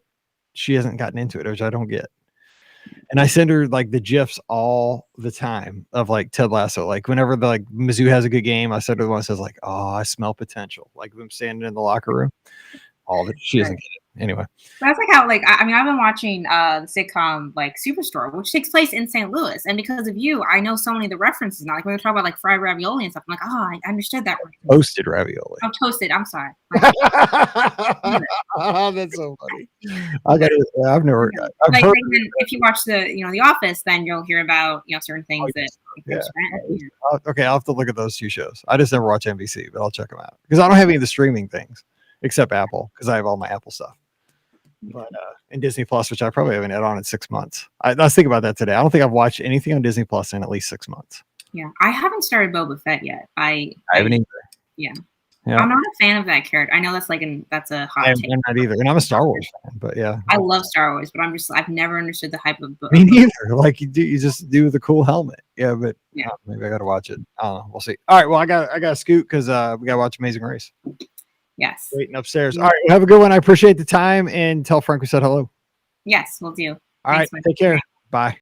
she hasn't gotten into it, which I don't get. And I send her like the GIFs all the time of like Ted Lasso. Like whenever Mizzou has a good game, I send her the one that says like, "Oh, I smell potential." Like them standing in the locker room. All of it. She doesn't get it. Anyway. That's like how I've been watching the sitcom like Superstore, which takes place in St. Louis, and because of you, I know so many of the references now. Like when we talk about like fried ravioli and stuff, I'm like, oh, I understood that. Toasted ravioli. Oh, toasted. I'm sorry. Oh, that's so funny. I've never. I've heard if you watch The Office, then you'll hear about certain things Okay, I'll have to look at those two shows. I just never watch NBC, but I'll check them out because I don't have any of the streaming things except Apple, because I have all my Apple stuff. But and Disney Plus, which I probably haven't had on in 6 months. I was thinking about that today. I don't think I've watched anything on Disney Plus in at least 6 months. Yeah, I haven't started Boba Fett yet. I haven't either. Yeah. I'm not a fan of that character. I know that's a hot take. I'm not either, and I'm a Star Wars fan. But yeah, I love Star Wars, but I've never understood the hype of Boba. Me neither. Like you just do the cool helmet. Yeah, but maybe I got to watch it. I don't know. We'll see. All right. Well, I got to scoot because we got to watch Amazing Race. Yes. Waiting upstairs. All right. Well, have a good one. I appreciate the time, and tell Frank we said hello. Yes, we'll do. All right. Take care. Bye.